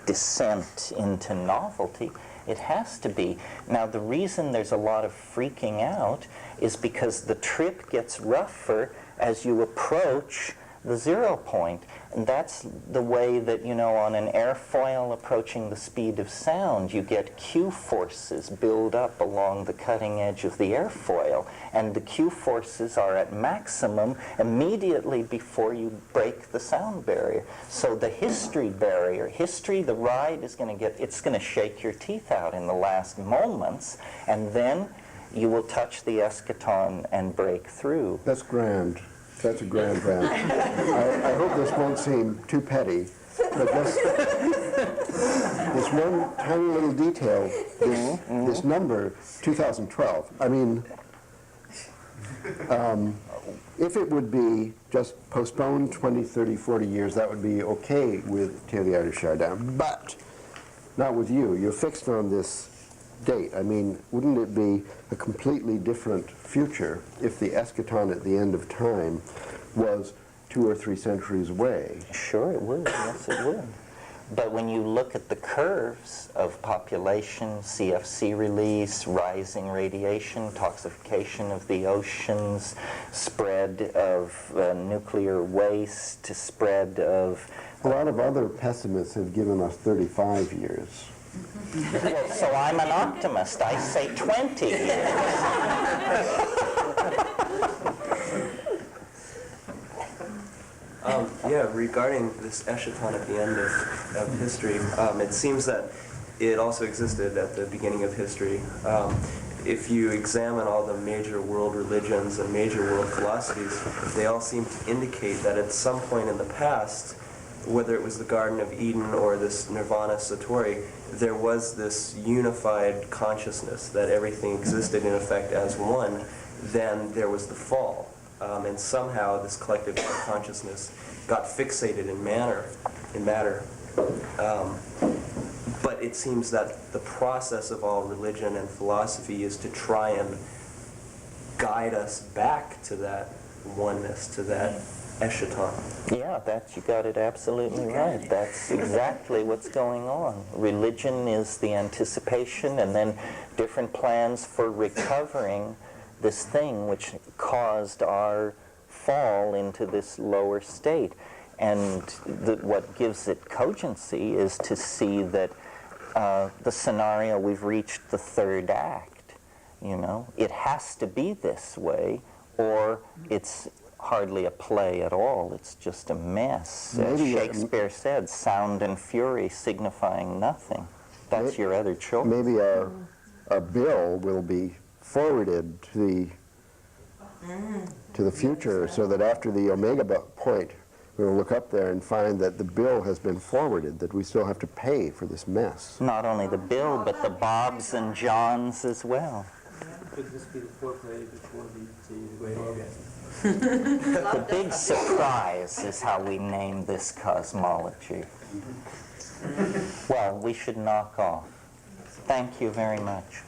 descent into novelty. It has to be. Now, the reason there's a lot of freaking out is because the trip gets rougher as you approach the 0 point. And that's the way that, on an airfoil approaching the speed of sound, you get Q forces build up along the cutting edge of the airfoil. And the Q forces are at maximum immediately before you break the sound barrier. So the history barrier, the ride is going to shake your teeth out in the last moments, and then you will touch the eschaton and break through. That's grand. That's a grand rant. I hope this won't seem too petty, but just this one tiny little detail, this number, 2012. I mean, if it would be just postponed 20, 30, 40 years, that would be okay with Teilhard de Chardin, but not with you. You're fixed on this date. I mean, wouldn't it be a completely different future if the eschaton at the end of time was 2 or 3 centuries away? Sure it would, yes it would. But when you look at the curves of population, CFC release, rising radiation, toxification of the oceans, spread of nuclear waste, spread of... A lot of other pessimists have given us 35 years. Well, so I'm an optimist. I say 20 years. Yeah, regarding this eschaton at the end of history, it seems that it also existed at the beginning of history. If you examine all the major world religions and major world philosophies, they all seem to indicate that at some point in the past, whether it was the Garden of Eden or this Nirvana Satori, there was this unified consciousness that everything existed in effect as one. Then there was the fall, and somehow this collective consciousness got fixated in matter. But it seems that the process of all religion and philosophy is to try and guide us back to that oneness, to that eschaton. Yeah, you got it absolutely right. That's exactly what's going on. Religion is the anticipation, and then different plans for recovering this thing which caused our fall into this lower state. And what gives it cogency is to see that the scenario, we've reached the third act. You know, it has to be this way, or it's hardly a play at all. It's just a mess. As Shakespeare said, sound and fury signifying nothing. That's your other choice. Maybe our bill will be forwarded to the future, so that after the omega point, we'll look up there and find that the bill has been forwarded, that we still have to pay for this mess. Not only the bill, but the Bobs and Johns as well. Could this be the foreplay before the great orgasm? The big surprise is how we name this cosmology. Well, we should knock off. Thank you very much.